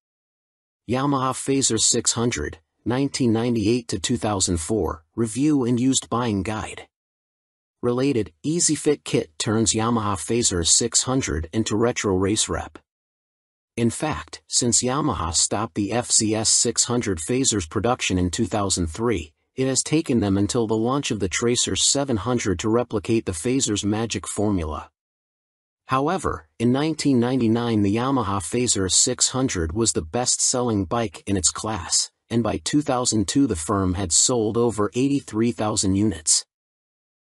Yamaha Fazer 600, 1998 to 2004, Review and Used Buying Guide. Related, Easy Fit Kit turns Yamaha Fazer 600 into retro race rep. In fact, since Yamaha stopped the FZS 600 Fazer's production in 2003, it has taken them until the launch of the Tracer 700 to replicate the Fazer's magic formula. However, in 1999 the Yamaha Fazer 600 was the best-selling bike in its class, and by 2002 the firm had sold over 83,000 units.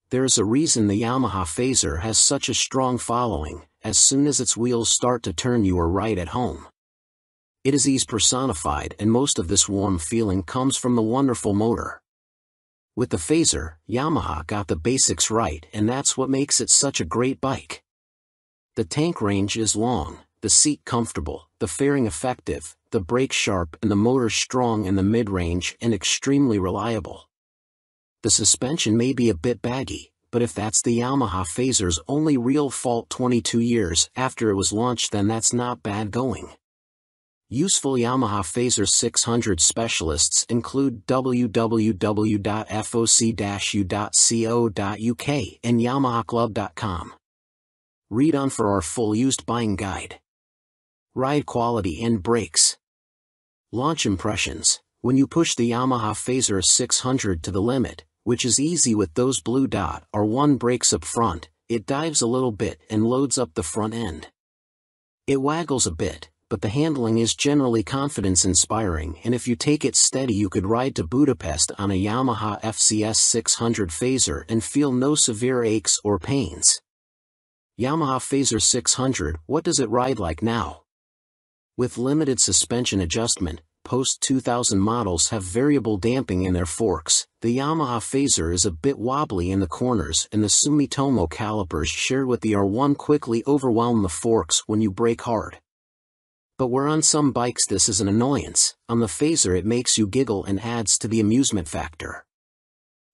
There is a reason the Yamaha Fazer has such a strong following. As soon as its wheels start to turn you are right at home. It is ease personified and most of this warm feeling comes from the wonderful motor. With the Fazer, Yamaha got the basics right and that's what makes it such a great bike. The tank range is long, the seat comfortable, the fairing effective, the brake sharp and the motor strong in the mid-range and extremely reliable. The suspension may be a bit baggy, but if that's the Yamaha Fazer's only real fault 22 years after it was launched then that's not bad going. Useful Yamaha Fazer 600 specialists include www.foc-u.co.uk and yamahaclub.com. Read on for our full used buying guide. Ride quality and brakes. Launch impressions. When you push the Yamaha Fazer 600 to the limit, which is easy with those blue dot or 1 brakes up front, it dives a little bit and loads up the front end. It waggles a bit, but the handling is generally confidence-inspiring, and if you take it steady you could ride to Budapest on a Yamaha FCS 600 Phaser and feel no severe aches or pains. Yamaha Phaser 600, what does it ride like now? With limited suspension adjustment, post-2000 models have variable damping in their forks. The Yamaha Phaser is a bit wobbly in the corners, and the Sumitomo calipers shared with the R1 quickly overwhelm the forks when you brake hard. But where on some bikes this is an annoyance, on the Phaser it makes you giggle and adds to the amusement factor.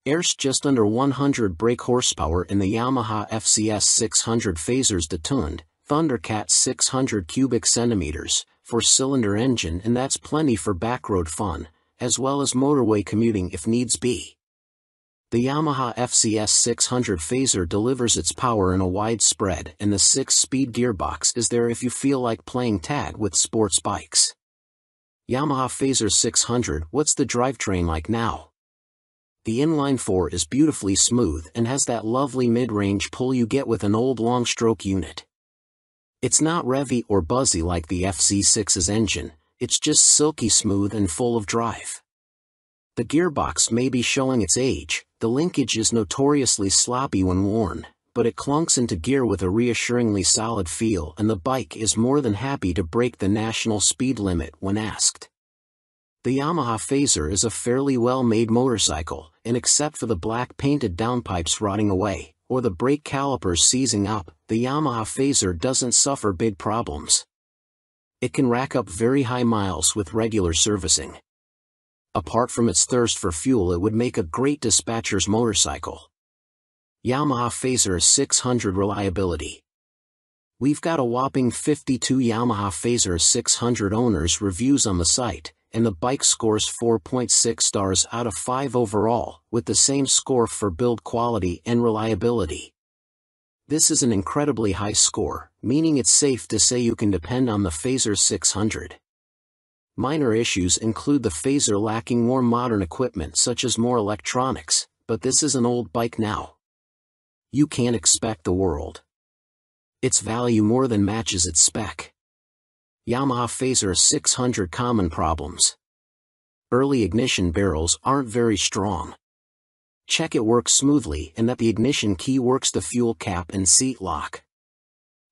There's just under 100 brake horsepower in the Yamaha FCS 600 Phaser's detuned Thundercat 600 cubic centimeters, 4-cylinder engine, and that's plenty for backroad fun, as well as motorway commuting if needs be. The Yamaha FCS 600 Phaser delivers its power in a wide spread, and the 6-speed gearbox is there if you feel like playing tag with sports bikes. Yamaha Phaser 600, what's the drivetrain like now? The inline-4 is beautifully smooth and has that lovely mid-range pull you get with an old long-stroke unit. It's not revvy or buzzy like the FC6's engine, it's just silky smooth and full of drive. The gearbox may be showing its age, the linkage is notoriously sloppy when worn, but it clunks into gear with a reassuringly solid feel, and the bike is more than happy to break the national speed limit when asked. The Yamaha Phaser is a fairly well-made motorcycle, and except for the black painted downpipes rotting away, or the brake calipers seizing up, the Yamaha Phaser doesn't suffer big problems. It can rack up very high miles with regular servicing. Apart from its thirst for fuel, it would make a great dispatcher's motorcycle. Yamaha Phaser 600 reliability. We've got a whopping 52 Yamaha Phaser 600 owners reviews on the site, and the bike scores 4.6 stars out of 5 overall, with the same score for build quality and reliability. This is an incredibly high score, meaning it's safe to say you can depend on the Phaser 600. Minor issues include the Phaser lacking more modern equipment such as more electronics, but this is an old bike now. You can't expect the world. Its value more than matches its spec. Yamaha Phaser 600 common problems. Early ignition barrels aren't very strong. Check it works smoothly and that the ignition key works the fuel cap and seat lock.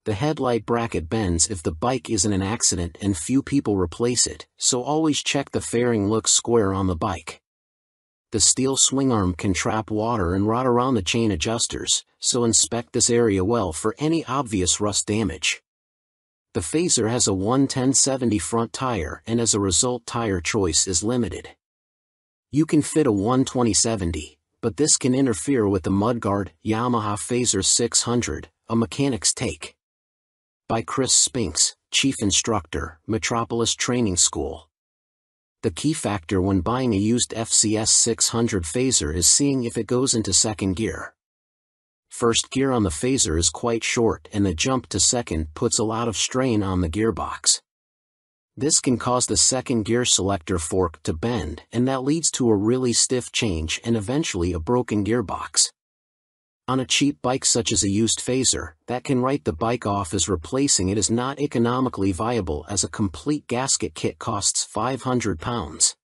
The headlight bracket bends if the bike is in an accident and few people replace it, so always check the fairing looks square on the bike. The steel swing arm can trap water and rot around the chain adjusters, so inspect this area well for any obvious rust damage. The Phaser has a 110/70 front tire, and as a result tire choice is limited. You can fit a 120/70, but this can interfere with the mudguard. Yamaha Phaser 600, a mechanic's take. By Chris Spinks, Chief Instructor, Metropolis Training School. The key factor when buying a used FCS 600 Phaser is seeing if it goes into second gear. First gear on the Phaser is quite short, and the jump to second puts a lot of strain on the gearbox. This can cause the second gear selector fork to bend, and that leads to a really stiff change and eventually a broken gearbox. On a cheap bike such as a used Phaser, that can write the bike off as replacing it is not economically viable, as a complete gasket kit costs £500.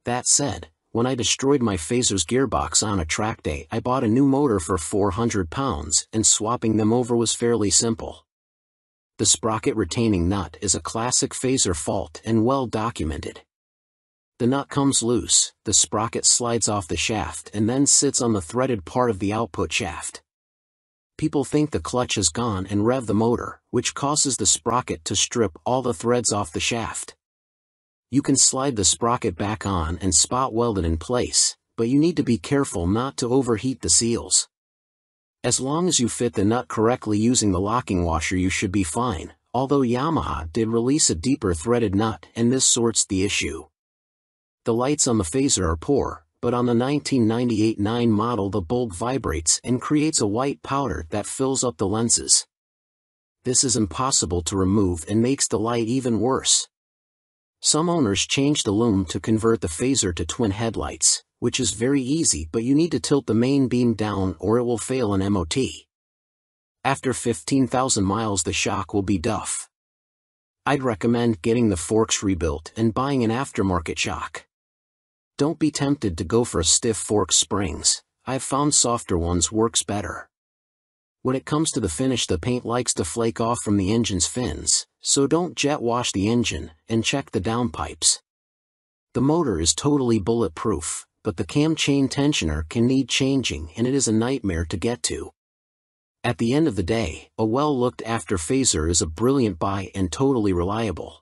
That said, when I destroyed my Phaser's gearbox on a track day, I bought a new motor for £400, and swapping them over was fairly simple. The sprocket retaining nut is a classic Phaser fault and well documented. The nut comes loose, the sprocket slides off the shaft and then sits on the threaded part of the output shaft. People think the clutch is gone and rev the motor, which causes the sprocket to strip all the threads off the shaft. You can slide the sprocket back on and spot weld it in place, but you need to be careful not to overheat the seals. As long as you fit the nut correctly using the locking washer, you should be fine, although Yamaha did release a deeper threaded nut and this sorts the issue. The lights on the Phaser are poor, but on the 1998 9 model the bulb vibrates and creates a white powder that fills up the lenses. This is impossible to remove and makes the light even worse. Some owners change the lume to convert the Phaser to twin headlights, which is very easy, but you need to tilt the main beam down or it will fail an MOT. After 15,000 miles the shock will be duff. I'd recommend getting the forks rebuilt and buying an aftermarket shock. Don't be tempted to go for a stiff fork springs. I've found softer ones works better. When it comes to the finish, the paint likes to flake off from the engine's fins, so don't jet wash the engine, and check the downpipes. The motor is totally bulletproof, but the cam chain tensioner can need changing and it is a nightmare to get to. At the end of the day, a well-looked-after phaser is a brilliant buy and totally reliable.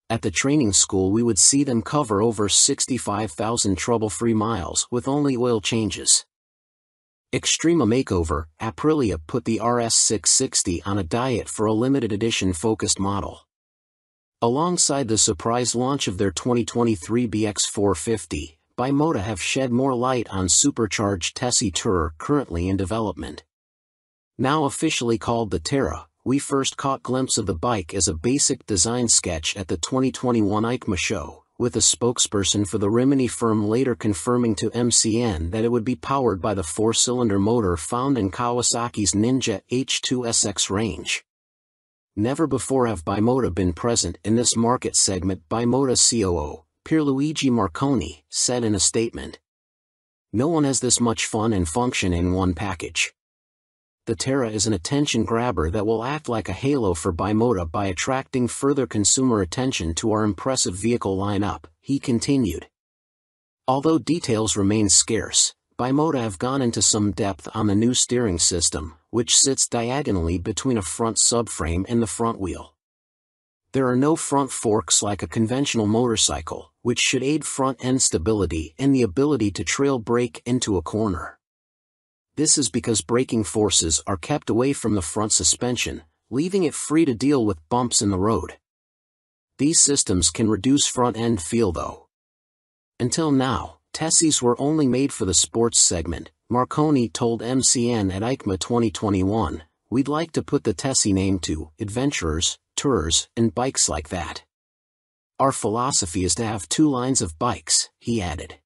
At the training school we would see them cover over 65,000 trouble-free miles with only oil changes. Extrema Makeover, Aprilia put the RS660 on a diet for a limited edition focused model. Alongside the surprise launch of their 2023 BX450, Bimota have shed more light on supercharged Tessie Tourer currently in development. Now officially called the Terra, we first caught glimpse of the bike as a basic design sketch at the 2021 EICMA show, with a spokesperson for the Rimini firm later confirming to MCN that it would be powered by the 4-cylinder motor found in Kawasaki's Ninja H2SX range. Never before have Bimota been present in this market segment, Bimota COO, Pierluigi Marconi, said in a statement. No one has this much fun and function in one package. The Terra is an attention grabber that will act like a halo for Bimota by attracting further consumer attention to our impressive vehicle lineup, he continued. Although details remain scarce, Bimota have gone into some depth on the new steering system, which sits diagonally between a front subframe and the front wheel. There are no front forks like a conventional motorcycle, which should aid front-end stability and the ability to trail brake into a corner. This is because braking forces are kept away from the front suspension, leaving it free to deal with bumps in the road. These systems can reduce front-end feel though. Until now, Tessies were only made for the sports segment. Marconi told MCN at EICMA 2021, "We'd like to put the Tessie name to adventurers, tourers, and bikes like that. Our philosophy is to have two lines of bikes," he added.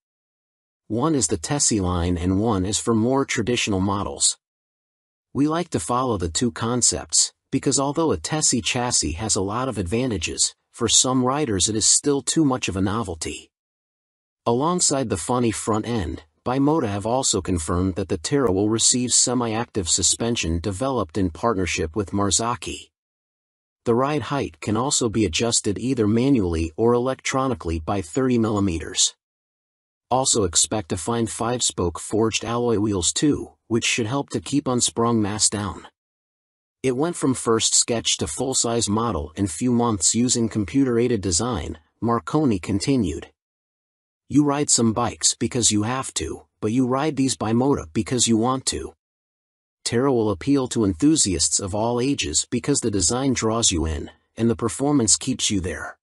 One is the Tessie line and one is for more traditional models. We like to follow the two concepts, because although a Tessie chassis has a lot of advantages, for some riders it is still too much of a novelty. Alongside the funny front end, Bimota have also confirmed that the Terra will receive semi-active suspension developed in partnership with Marzocchi. The ride height can also be adjusted either manually or electronically by 30 mm. Also expect to find 5-spoke forged alloy wheels too, which should help to keep unsprung mass down. It went from first sketch to full-size model in few months using computer-aided design, Marconi continued. You ride some bikes because you have to, but you ride these Bimota because you want to. Terra will appeal to enthusiasts of all ages because the design draws you in, and the performance keeps you there.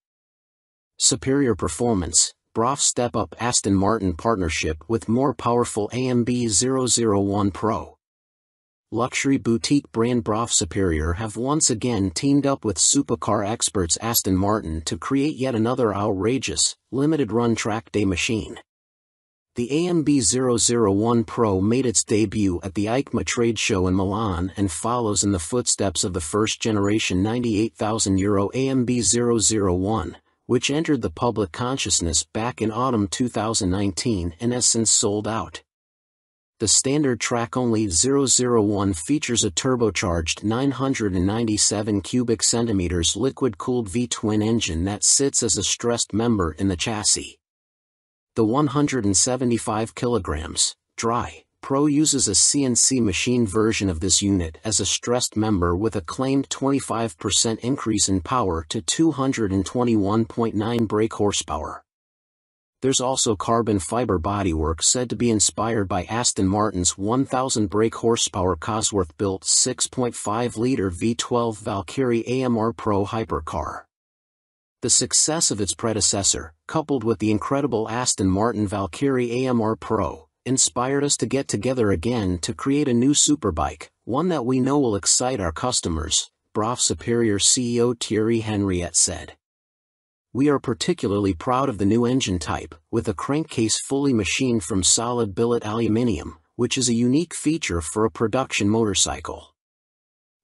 Superior performance. BRAF Step Up Aston Martin partnership with more powerful AMB 001 Pro. Luxury boutique brand BRAF Superior have once again teamed up with supercar experts Aston Martin to create yet another outrageous, limited-run track day machine. The AMB 001 Pro made its debut at the EICMA trade show in Milan and follows in the footsteps of the first-generation €98,000 AMB 001. Which entered the public consciousness back in autumn 2019 and has since sold out. The standard track-only 001 features a turbocharged 997 cubic centimeters liquid-cooled V-twin engine that sits as a stressed member in the chassis. The 175 kilograms, dry, Pro uses a CNC machine version of this unit as a stressed member with a claimed 25% increase in power to 221.9 brake horsepower. There's also carbon fiber bodywork said to be inspired by Aston Martin's 1000 brake horsepower Cosworth-built 6.5-liter V12 Valkyrie AMR Pro hypercar. The success of its predecessor, coupled with the incredible Aston Martin Valkyrie AMR Pro, inspired us to get together again to create a new superbike, one that we know will excite our customers, BRAF Superior CEO Thierry Henriette said. We are particularly proud of the new engine type, with a crankcase fully machined from solid billet aluminium, which is a unique feature for a production motorcycle.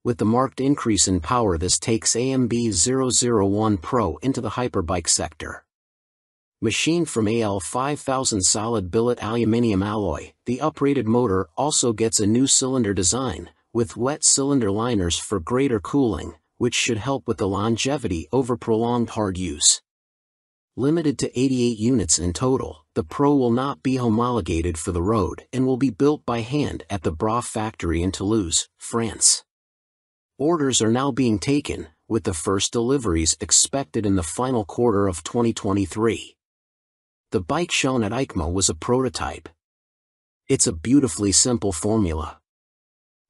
With the marked increase in power, this takes AMB 001 Pro into the hyperbike sector. Machined from AL 5000 solid billet aluminium alloy, the uprated motor also gets a new cylinder design, with wet cylinder liners for greater cooling, which should help with the longevity over prolonged hard use. Limited to 88 units in total, the Pro will not be homologated for the road and will be built by hand at the Bra factory in Toulouse, France. Orders are now being taken, with the first deliveries expected in the final quarter of 2023. The bike shown at EICMA was a prototype. It's a beautifully simple formula.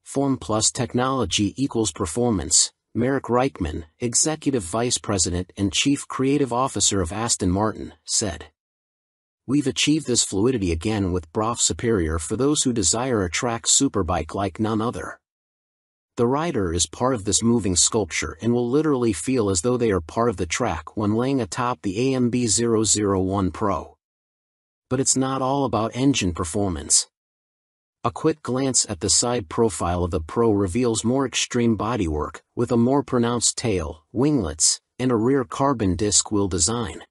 Form plus technology equals performance, Marek Reichman, Executive Vice President and Chief Creative Officer of Aston Martin, said. We've achieved this fluidity again with Bra Superior for those who desire a track superbike like none other. The rider is part of this moving sculpture and will literally feel as though they are part of the track when laying atop the AMB 001 Pro. But it's not all about engine performance. A quick glance at the side profile of the Pro reveals more extreme bodywork, with a more pronounced tail, winglets, and a rear carbon disc wheel design.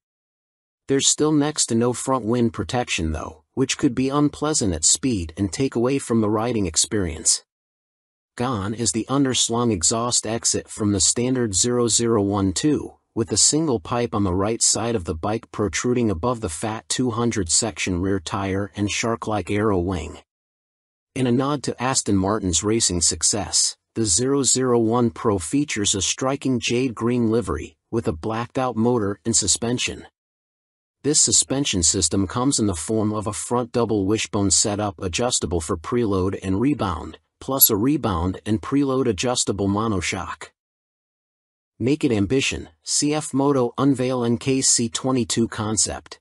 There's still next to no front wind protection though, which could be unpleasant at speed and take away from the riding experience. Gone is the underslung exhaust exit from the standard 0012, with a single pipe on the right side of the bike protruding above the fat 200 section rear tire and shark-like aero wing. In a nod to Aston Martin's racing success, the 001 Pro features a striking jade green livery, with a blacked-out motor and suspension. This suspension system comes in the form of a front double wishbone setup adjustable for preload and rebound, plus a rebound and preload adjustable monoshock. Naked Ambition, CF Moto unveil NKC22 concept.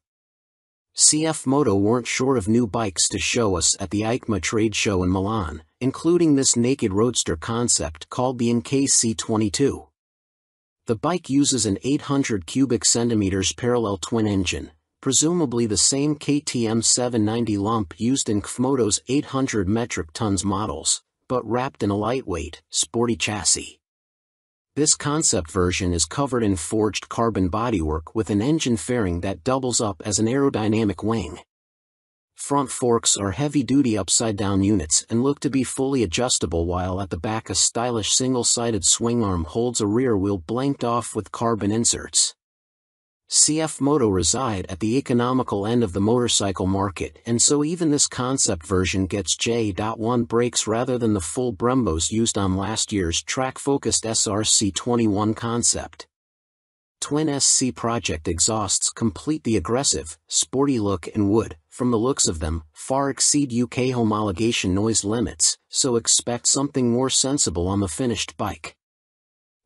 CF Moto weren't short of new bikes to show us at the EICMA trade show in Milan, including this naked roadster concept called the NKC22. The bike uses an 800 cubic centimeters parallel twin engine, presumably the same KTM 790 lump used in Kmoto's 800 metric tons models, but wrapped in a lightweight, sporty chassis. This concept version is covered in forged carbon bodywork with an engine fairing that doubles up as an aerodynamic wing. Front forks are heavy-duty upside-down units and look to be fully adjustable, while at the back a stylish single-sided swing arm holds a rear wheel blanked off with carbon inserts. CF Moto reside at the economical end of the motorcycle market, and so even this concept version gets J.1 brakes rather than the full Brembos used on last year's track-focused SRC21 concept. Twin SC Project exhausts complete the aggressive, sporty look and would, from the looks of them, far exceed UK homologation noise limits, so expect something more sensible on the finished bike.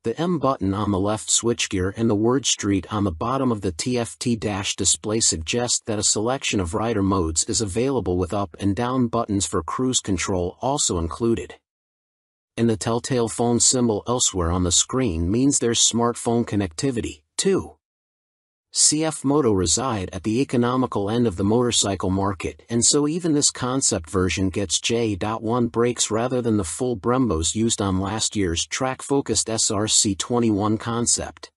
The M button on the left switchgear and the word Street on the bottom of the TFT dash display suggest that a selection of rider modes is available, with up and down buttons for cruise control also included. And the telltale phone symbol elsewhere on the screen means there's smartphone connectivity, too. CF Moto reside at the economical end of the motorcycle market, and so even this concept version gets J.1 brakes rather than the full Brembos used on last year's track-focused SRC21 concept.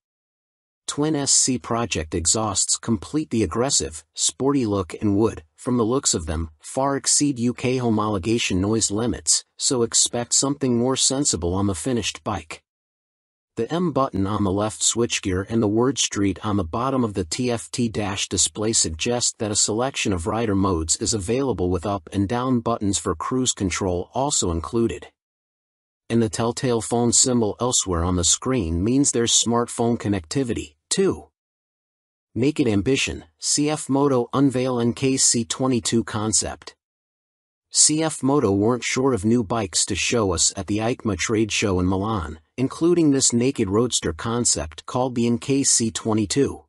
Twin SC Project exhausts complete the aggressive, sporty look and would, from the looks of them, far exceed UK homologation noise limits, so expect something more sensible on the finished bike. The M button on the left switchgear and the word Street on the bottom of the TFT dash display suggest that a selection of rider modes is available, with up and down buttons for cruise control also included. And the telltale phone symbol elsewhere on the screen means there's smartphone connectivity, too. Naked Ambition, CF Moto unveil NKC22 concept. CF Moto weren't short of new bikes to show us at the EICMA trade show in Milan, including this naked roadster concept called the NKC22.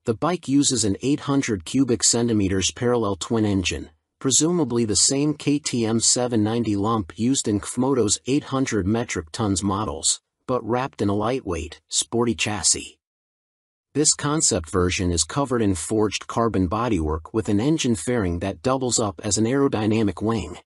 The bike uses an 800 cubic centimeters parallel twin engine, presumably the same KTM 790 lump used in Kmoto's 800 metric tons models, but wrapped in a lightweight, sporty chassis. This concept version is covered in forged carbon bodywork with an engine fairing that doubles up as an aerodynamic wing.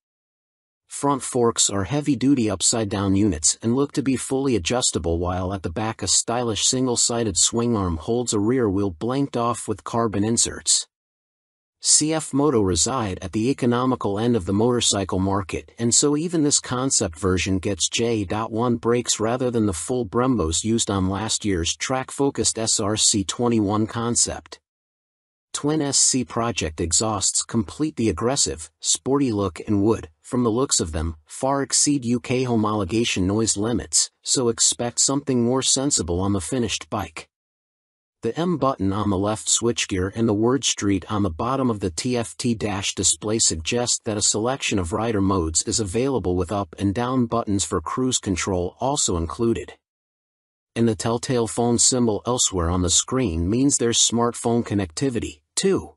Front forks are heavy-duty upside-down units and look to be fully adjustable, while at the back a stylish single-sided swing arm holds a rear wheel blanked off with carbon inserts. CF Moto reside at the economical end of the motorcycle market, and so even this concept version gets J.1 brakes rather than the full Brembos used on last year's track-focused SRC21 concept. Twin SC Project exhausts complete the aggressive, sporty look and would, from the looks of them, far exceed UK homologation noise limits, so expect something more sensible on the finished bike. The M button on the left switchgear and the word Street on the bottom of the TFT dash display suggest that a selection of rider modes is available, with up and down buttons for cruise control also included. And the telltale phone symbol elsewhere on the screen means there's smartphone connectivity, too.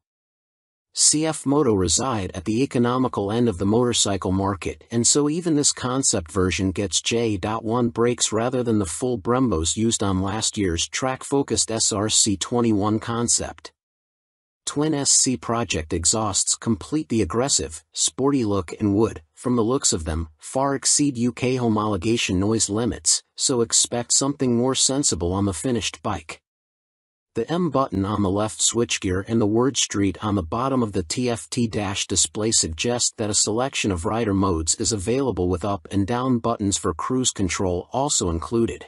CF Moto reside at the economical end of the motorcycle market, and so even this concept version gets J.1 brakes rather than the full Brembos used on last year's track-focused SRC21 concept. Twin SC Project exhausts complete the aggressive, sporty look and would, from the looks of them, far exceed UK homologation noise limits, so expect something more sensible on the finished bike. The M button on the left switchgear and the word Street on the bottom of the TFT dash display suggest that a selection of rider modes is available, with up and down buttons for cruise control also included.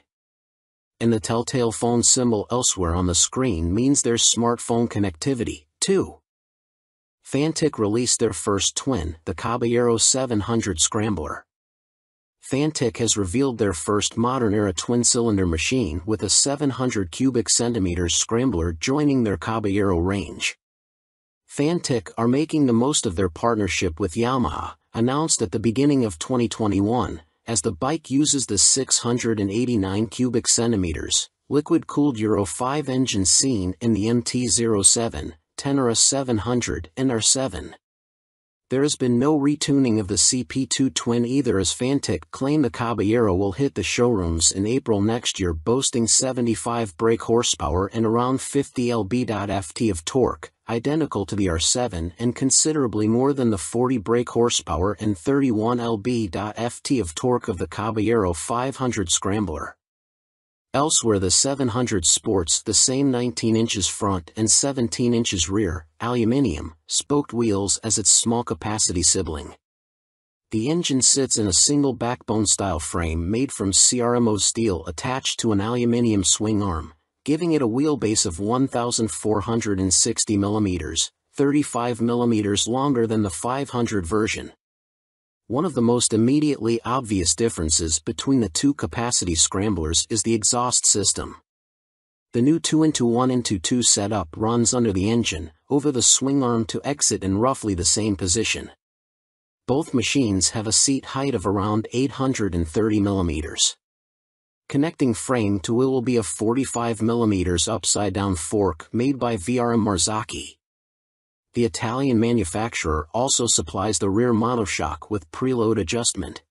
And the telltale phone symbol elsewhere on the screen means there's smartphone connectivity, too. Fantic released their first twin, the Caballero 700 Scrambler. Fantic has revealed their first modern-era twin-cylinder machine with a 700 cubic centimeters Scrambler joining their Caballero range. Fantic are making the most of their partnership with Yamaha, announced at the beginning of 2021, as the bike uses the 689 cubic centimeters, liquid-cooled Euro 5 engine seen in the MT-07, Tenere 700, and R7. There has been no retuning of the CP2 twin either, as Fantic claim the Caballero will hit the showrooms in April next year, boasting 75 brake horsepower and around 50 lb-ft of torque, identical to the R7 and considerably more than the 40 brake horsepower and 31 lb-ft of torque of the Caballero 500 Scrambler. Elsewhere, the 700 sports the same 19 inches front and 17 inches rear, aluminium, spoked wheels as its small-capacity sibling. The engine sits in a single backbone-style frame made from CRMO steel attached to an aluminium swing arm, giving it a wheelbase of 1,460 mm, 35 mm longer than the 500 version. One of the most immediately obvious differences between the two capacity scramblers is the exhaust system. The new 2-into-1-into-2 setup runs under the engine, over the swing arm to exit in roughly the same position. Both machines have a seat height of around 830 mm. Connecting frame to wheel will be a 45 mm upside-down fork made by VRM Marzocchi. The Italian manufacturer also supplies the rear monoshock with preload adjustment.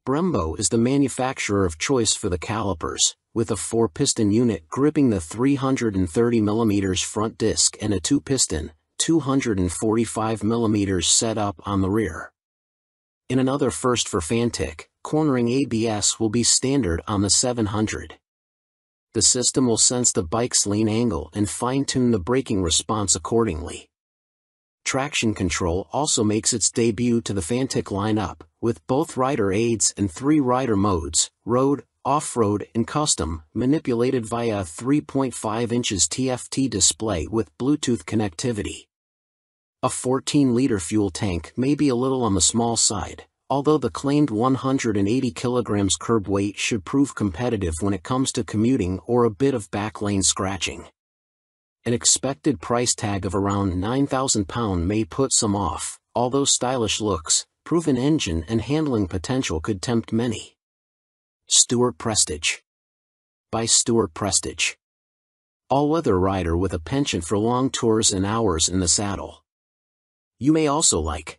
Brembo is the manufacturer of choice for the calipers, with a 4-piston unit gripping the 330 mm front disc and a 2-piston, 245 mm setup on the rear. In another first for Fantic, cornering ABS will be standard on the 700. The system will sense the bike's lean angle and fine-tune the braking response accordingly. Traction control also makes its debut to the Fantic lineup, with both rider aids and 3 rider modes, road, off-road and custom, manipulated via a 3.5 inches TFT display with Bluetooth connectivity. A 14-liter fuel tank may be a little on the small side, although the claimed 180 kilograms curb weight should prove competitive when it comes to commuting or a bit of backlane scratching. An expected price tag of around £9,000 may put some off, although stylish looks, proven engine and handling potential could tempt many. Stuart Prestige. By Stuart Prestige. All-weather rider with a penchant for long tours and hours in the saddle. You may also like.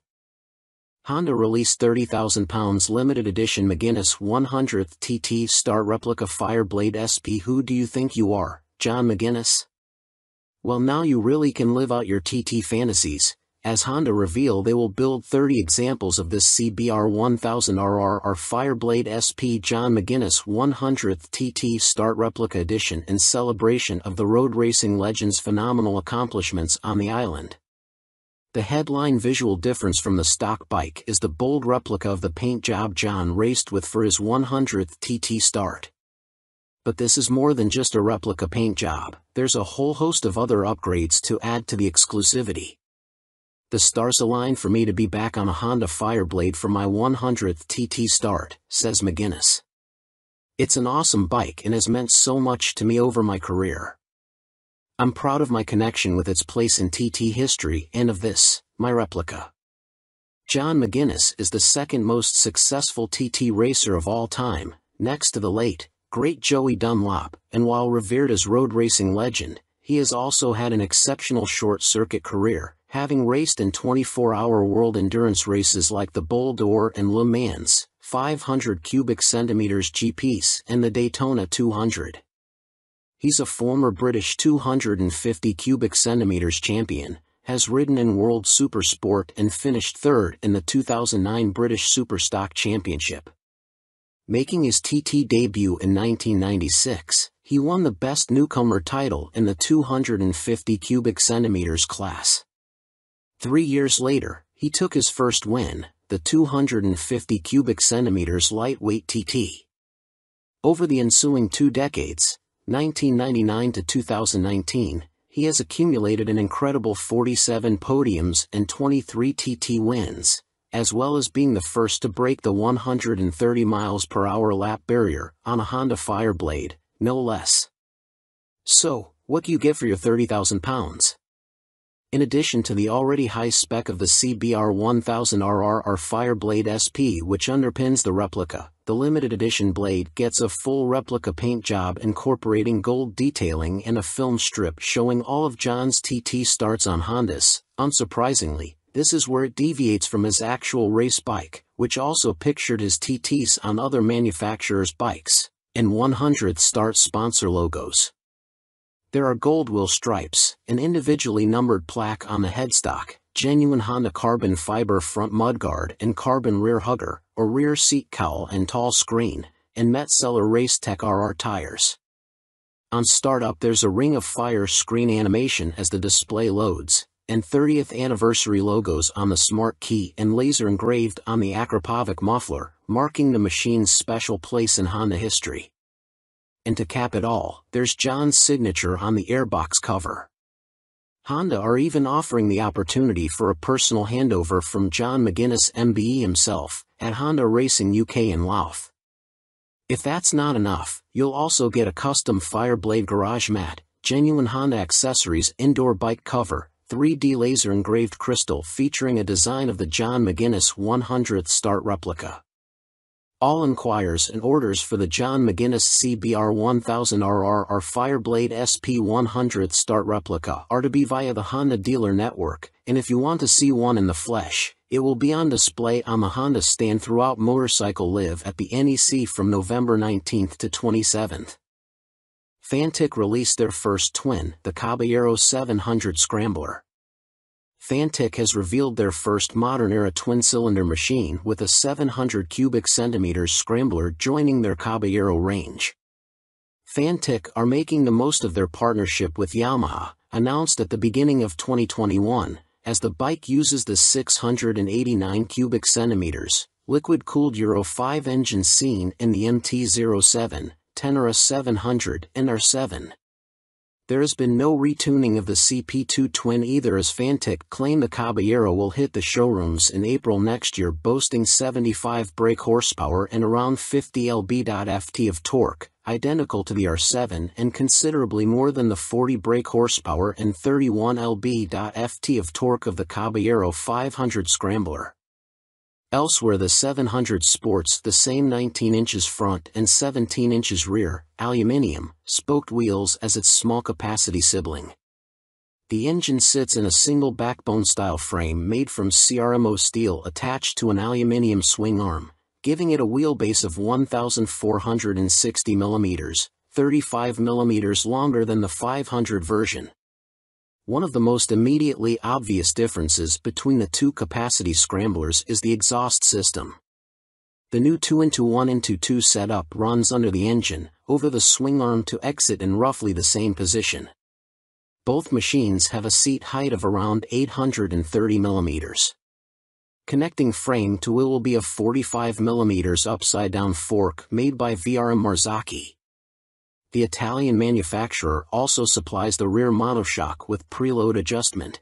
Honda released £30,000 limited edition McGuinness 100th TT Star Replica Fireblade SP. Who do you think you are, John McGuinness? Well, now you really can live out your TT fantasies, As Honda reveal, they will build 30 examples of this CBR 1000RR or Fireblade SP John McGuinness 100th TT Start Replica Edition in celebration of the road racing legend's phenomenal accomplishments on the island. The headline visual difference from the stock bike is the bold replica of the paint job John raced with for his 100th TT Start. But this is more than just a replica paint job, there's a whole host of other upgrades to add to the exclusivity. The stars align for me to be back on a Honda Fireblade for my 100th TT Start, says McGuinness. It's an awesome bike and has meant so much to me over my career. I'm proud of my connection with its place in TT history and of this, my replica. John McGuinness is the second most successful TT racer of all time, next to the late, great Joey Dunlop, and while revered as road racing legend, he has also had an exceptional short-circuit career, having raced in 24-hour world endurance races like the Bol d'Or and Le Mans, 500 cubic centimeters GPs, and the Daytona 200. He's a former British 250 cubic centimeters champion, has ridden in World Supersport and finished third in the 2009 British Superstock Championship. Making his TT debut in 1996, he won the Best Newcomer title in the 250 cubic centimeters class. 3 years later, he took his first win, the 250 cubic centimeters lightweight TT. Over the ensuing 2 decades, 1999 to 2019, he has accumulated an incredible 47 podiums and 23 TT wins, as well as being the first to break the 130 miles per hour lap barrier on a Honda Fireblade, no less. So, what do you get for your 30,000 pounds? In addition to the already high spec of the CBR 1000RR or Fireblade SP which underpins the replica, the limited edition blade gets a full replica paint job incorporating gold detailing and a film strip showing all of John's TT starts on Hondas. Unsurprisingly, this is where it deviates from his actual race bike, which also pictured his TTs on other manufacturers' bikes, and 100th Start sponsor logos. There are gold wheel stripes, an individually numbered plaque on the headstock, genuine Honda carbon fiber front mudguard and carbon rear hugger, or rear seat cowl and tall screen, and Metzeler Racetech RR tires. On startup there's a ring of fire screen animation as the display loads, and 30th anniversary logos on the smart key and laser engraved on the Akrapovic muffler, marking the machine's special place in Honda history. And to cap it all, there's John's signature on the airbox cover. Honda are even offering the opportunity for a personal handover from John McGuinness MBE himself, at Honda Racing UK in Louth. If that's not enough, you'll also get a custom Fireblade garage mat, genuine Honda accessories indoor bike cover, 3D laser engraved crystal featuring a design of the John McGuinness 100th Start replica. All inquiries and orders for the John McGuinness CBR 1000RR or Fireblade SP 100th Start replica are to be via the Honda dealer network, and if you want to see one in the flesh, it will be on display on the Honda stand throughout Motorcycle Live at the NEC from November 19th to 27th. Fantic released their first twin, the Caballero 700 Scrambler. Fantic has revealed their first modern-era twin-cylinder machine with a 700 cubic centimeters scrambler joining their Caballero range. Fantic are making the most of their partnership with Yamaha, announced at the beginning of 2021, as the bike uses the 689 cubic centimeters, liquid-cooled Euro 5 engine seen in the MT-07, Tenere 700, and R7. There has been no retuning of the CP2 twin either, as Fantic claim the Caballero will hit the showrooms in April next year, boasting 75 brake horsepower and around 50 lb-ft of torque, identical to the R7 and considerably more than the 40 brake horsepower and 31 lb-ft of torque of the Caballero 500 Scrambler. Elsewhere the 700 sports the same 19 inches front and 17 inches rear, aluminium, spoked wheels as its small-capacity sibling. The engine sits in a single backbone-style frame made from CRMO steel attached to an aluminium swing arm, giving it a wheelbase of 1,460 mm, 35 mm longer than the 500 version. One of the most immediately obvious differences between the two capacity scramblers is the exhaust system. The new 2-in-1-in-2 setup runs under the engine, over the swing arm to exit in roughly the same position. Both machines have a seat height of around 830 mm. Connecting frame to wheel will be a 45 mm upside-down fork made by VRM Marzocchi. The Italian manufacturer also supplies the rear monoshock with preload adjustment.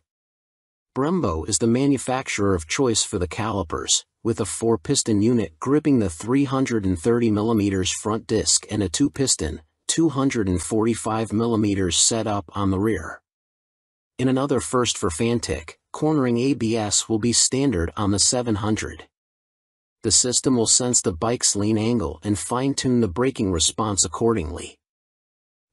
Brembo is the manufacturer of choice for the calipers, with a 4-piston unit gripping the 330 mm front disc and a 2-piston, 245 mm setup on the rear. In another first for Fantic, cornering ABS will be standard on the 700. The system will sense the bike's lean angle and fine-tune the braking response accordingly.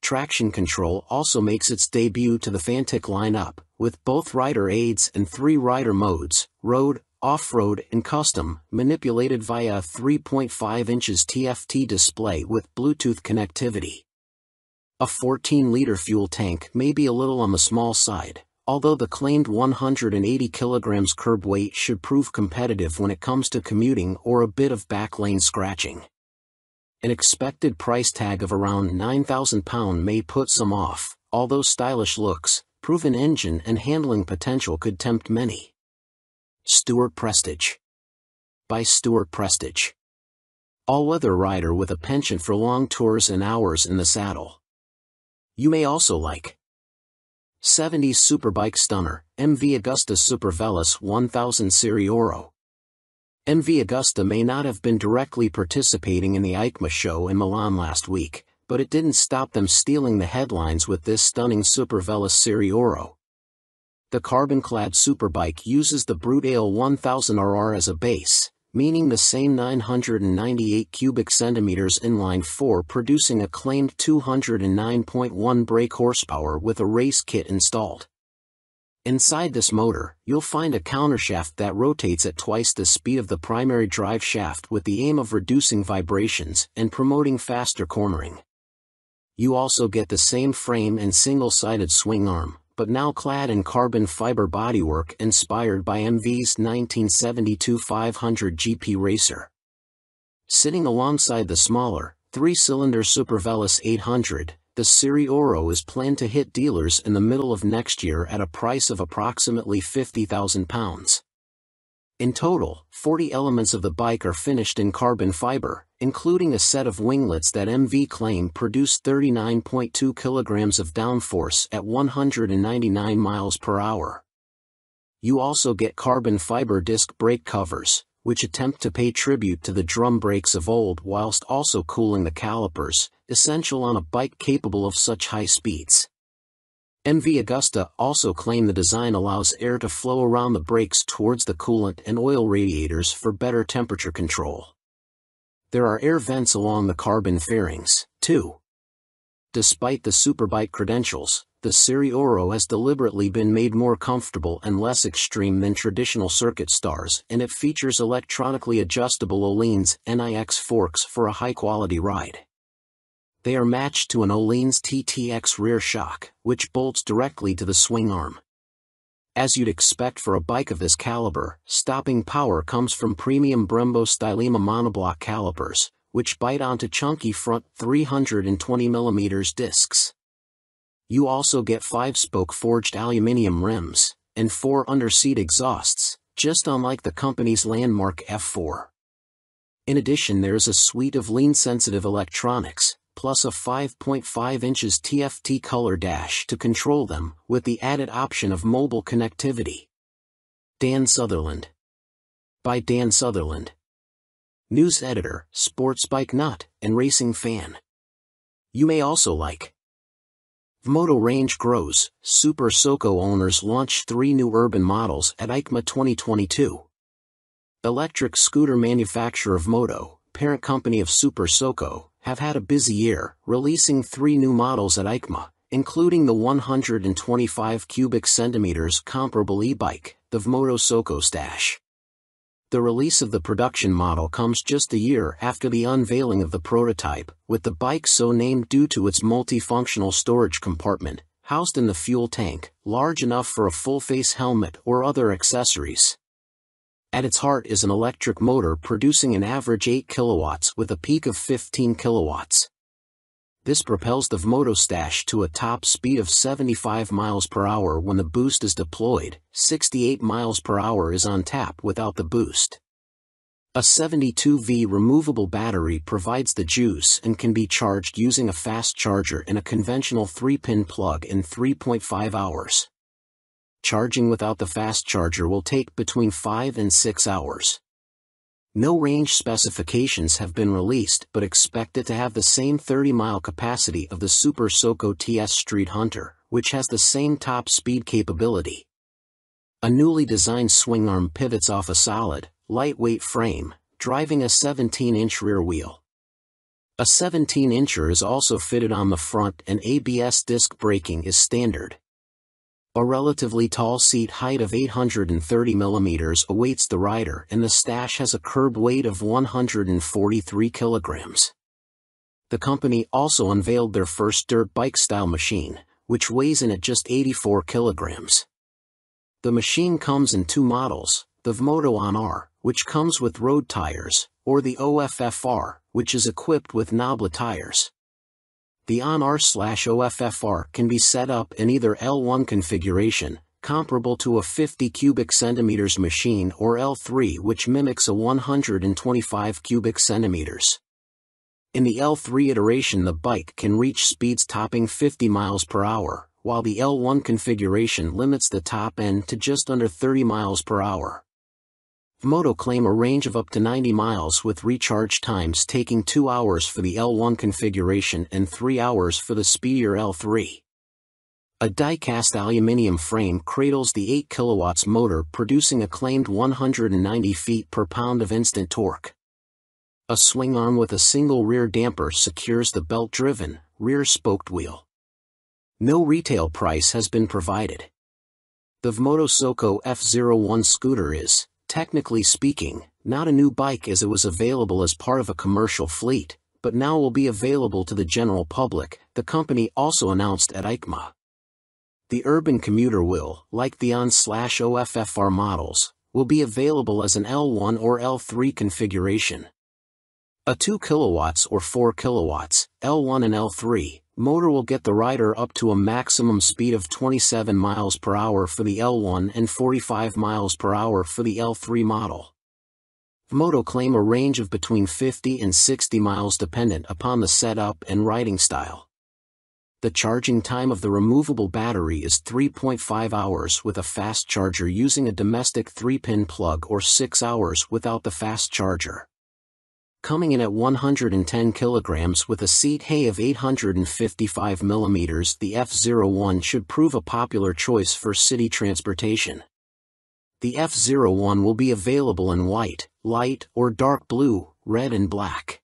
Traction control also makes its debut to the Fantic lineup, with both rider aids and 3 rider modes, road, off-road and custom, manipulated via a 3.5 inches TFT display with Bluetooth connectivity. A 14-liter fuel tank may be a little on the small side, although the claimed 180 kg curb weight should prove competitive when it comes to commuting or a bit of back lane scratching. An expected price tag of around £9,000 may put some off, although stylish looks, proven engine and handling potential could tempt many. Stuart Prestige. By Stuart Prestige. All-weather rider with a penchant for long tours and hours in the saddle. You may also like 70s Superbike Stunner, MV Agusta Super Veloce 1000 Serie Oro. MV Agusta may not have been directly participating in the EICMA show in Milan last week, but it didn't stop them stealing the headlines with this stunning Super Veloce Serie Oro. The carbon-clad superbike uses the Brute Ale 1000RR as a base, meaning the same 998 cubic centimeters inline 4, producing a claimed 209.1 brake horsepower with a race kit installed. Inside this motor, you'll find a countershaft that rotates at twice the speed of the primary drive shaft with the aim of reducing vibrations and promoting faster cornering. You also get the same frame and single-sided swing arm, but now clad in carbon fiber bodywork inspired by MV's 1972 500 GP Racer. Sitting alongside the smaller, 3-cylinder Super Veloce 800, the Serie Oro is planned to hit dealers in the middle of next year at a price of approximately £50,000. In total, 40 elements of the bike are finished in carbon fiber, including a set of winglets that MV claim produce 39.2 kilograms of downforce at 199 miles per hour. You also get carbon fiber disc brake covers, which attempt to pay tribute to the drum brakes of old whilst also cooling the calipers, essential on a bike capable of such high speeds. MV Agusta also claim the design allows air to flow around the brakes towards the coolant and oil radiators for better temperature control. There are air vents along the carbon fairings, too. Despite the superbike credentials, the Serie Oro has deliberately been made more comfortable and less extreme than traditional circuit stars, and it features electronically adjustable Öhlins NIX forks for a high-quality ride. They are matched to an Öhlins TTX rear shock, which bolts directly to the swing arm. As you'd expect for a bike of this caliber, stopping power comes from premium Brembo Stylema monoblock calipers, which bite onto chunky front 320mm discs. You also get 5-spoke forged aluminium rims, and 4 under-seat exhausts, just unlike the company's landmark F4. In addition, there's a suite of lean-sensitive electronics, plus a 5.5 inches TFT color dash to control them, with the added option of mobile connectivity. Dan Sutherland. By Dan Sutherland. News editor, sports bike nut, and racing fan. You may also like Vmoto range grows, Super Soco owners launch 3 new urban models at EICMA 2022. Electric scooter manufacturer Vmoto, parent company of Super Soco, have had a busy year, releasing 3 new models at EICMA, including the 125 cubic centimeters comparable e-bike, the Vmoto Soco Stash. The release of the production model comes just a year after the unveiling of the prototype, with the bike so named due to its multifunctional storage compartment, housed in the fuel tank, large enough for a full-face helmet or other accessories. At its heart is an electric motor producing an average 8 kilowatts with a peak of 15 kilowatts. This propels the Vmoto Stash to a top speed of 75 miles per hour when the boost is deployed. 68 miles per hour is on tap without the boost. A 72V removable battery provides the juice and can be charged using a fast charger in a conventional 3-pin plug in 3.5 hours. Charging without the fast charger will take between 5 and 6 hours. No range specifications have been released, but expect it to have the same 30-mile capacity of the Super Soco TS Street Hunter, which has the same top speed capability. A newly designed swing arm pivots off a solid, lightweight frame, driving a 17-inch rear wheel. A 17-incher is also fitted on the front, and ABS disc braking is standard. A relatively tall seat height of 830 mm awaits the rider, and the Stash has a curb weight of 143 kilograms. The company also unveiled their first dirt bike-style machine, which weighs in at just 84 kilograms. The machine comes in two models, the Vmoto On-R, which comes with road tires, or the OFFR, which is equipped with knoblet tires. The On-R/OFFR can be set up in either L1 configuration, comparable to a 50 cubic centimeters machine, or L3, which mimics a 125 cubic centimeters. In the L3 iteration, the bike can reach speeds topping 50 miles per hour, while the L1 configuration limits the top end to just under 30 miles per hour. Vmoto claim a range of up to 90 miles with recharge times taking 2 hours for the L1 configuration and 3 hours for the speedier L3. A die-cast aluminium frame cradles the 8 kilowatts motor, producing a claimed 190 feet per pound of instant torque. A swing arm with a single rear damper secures the belt-driven, rear-spoked wheel. No retail price has been provided. The Vmoto Soco F01 scooter is, technically speaking, not a new bike, as it was available as part of a commercial fleet, but now will be available to the general public, the company also announced at EICMA. The urban commuter will, like the On/OFFR models, will be available as an L1 or L3 configuration. A 2 kilowatts or 4 kilowatts, L1 and L3, motor will get the rider up to a maximum speed of 27 miles per hour for the L1 and 45 miles per hour for the L3 model. Vmoto claim a range of between 50 and 60 miles dependent upon the setup and riding style. The charging time of the removable battery is 3.5 hours with a fast charger using a domestic 3-pin plug, or 6 hours without the fast charger. Coming in at 110 kilograms with a seat height of 855 millimeters, the F01 should prove a popular choice for city transportation. The F01 will be available in white, light or dark blue, red and black.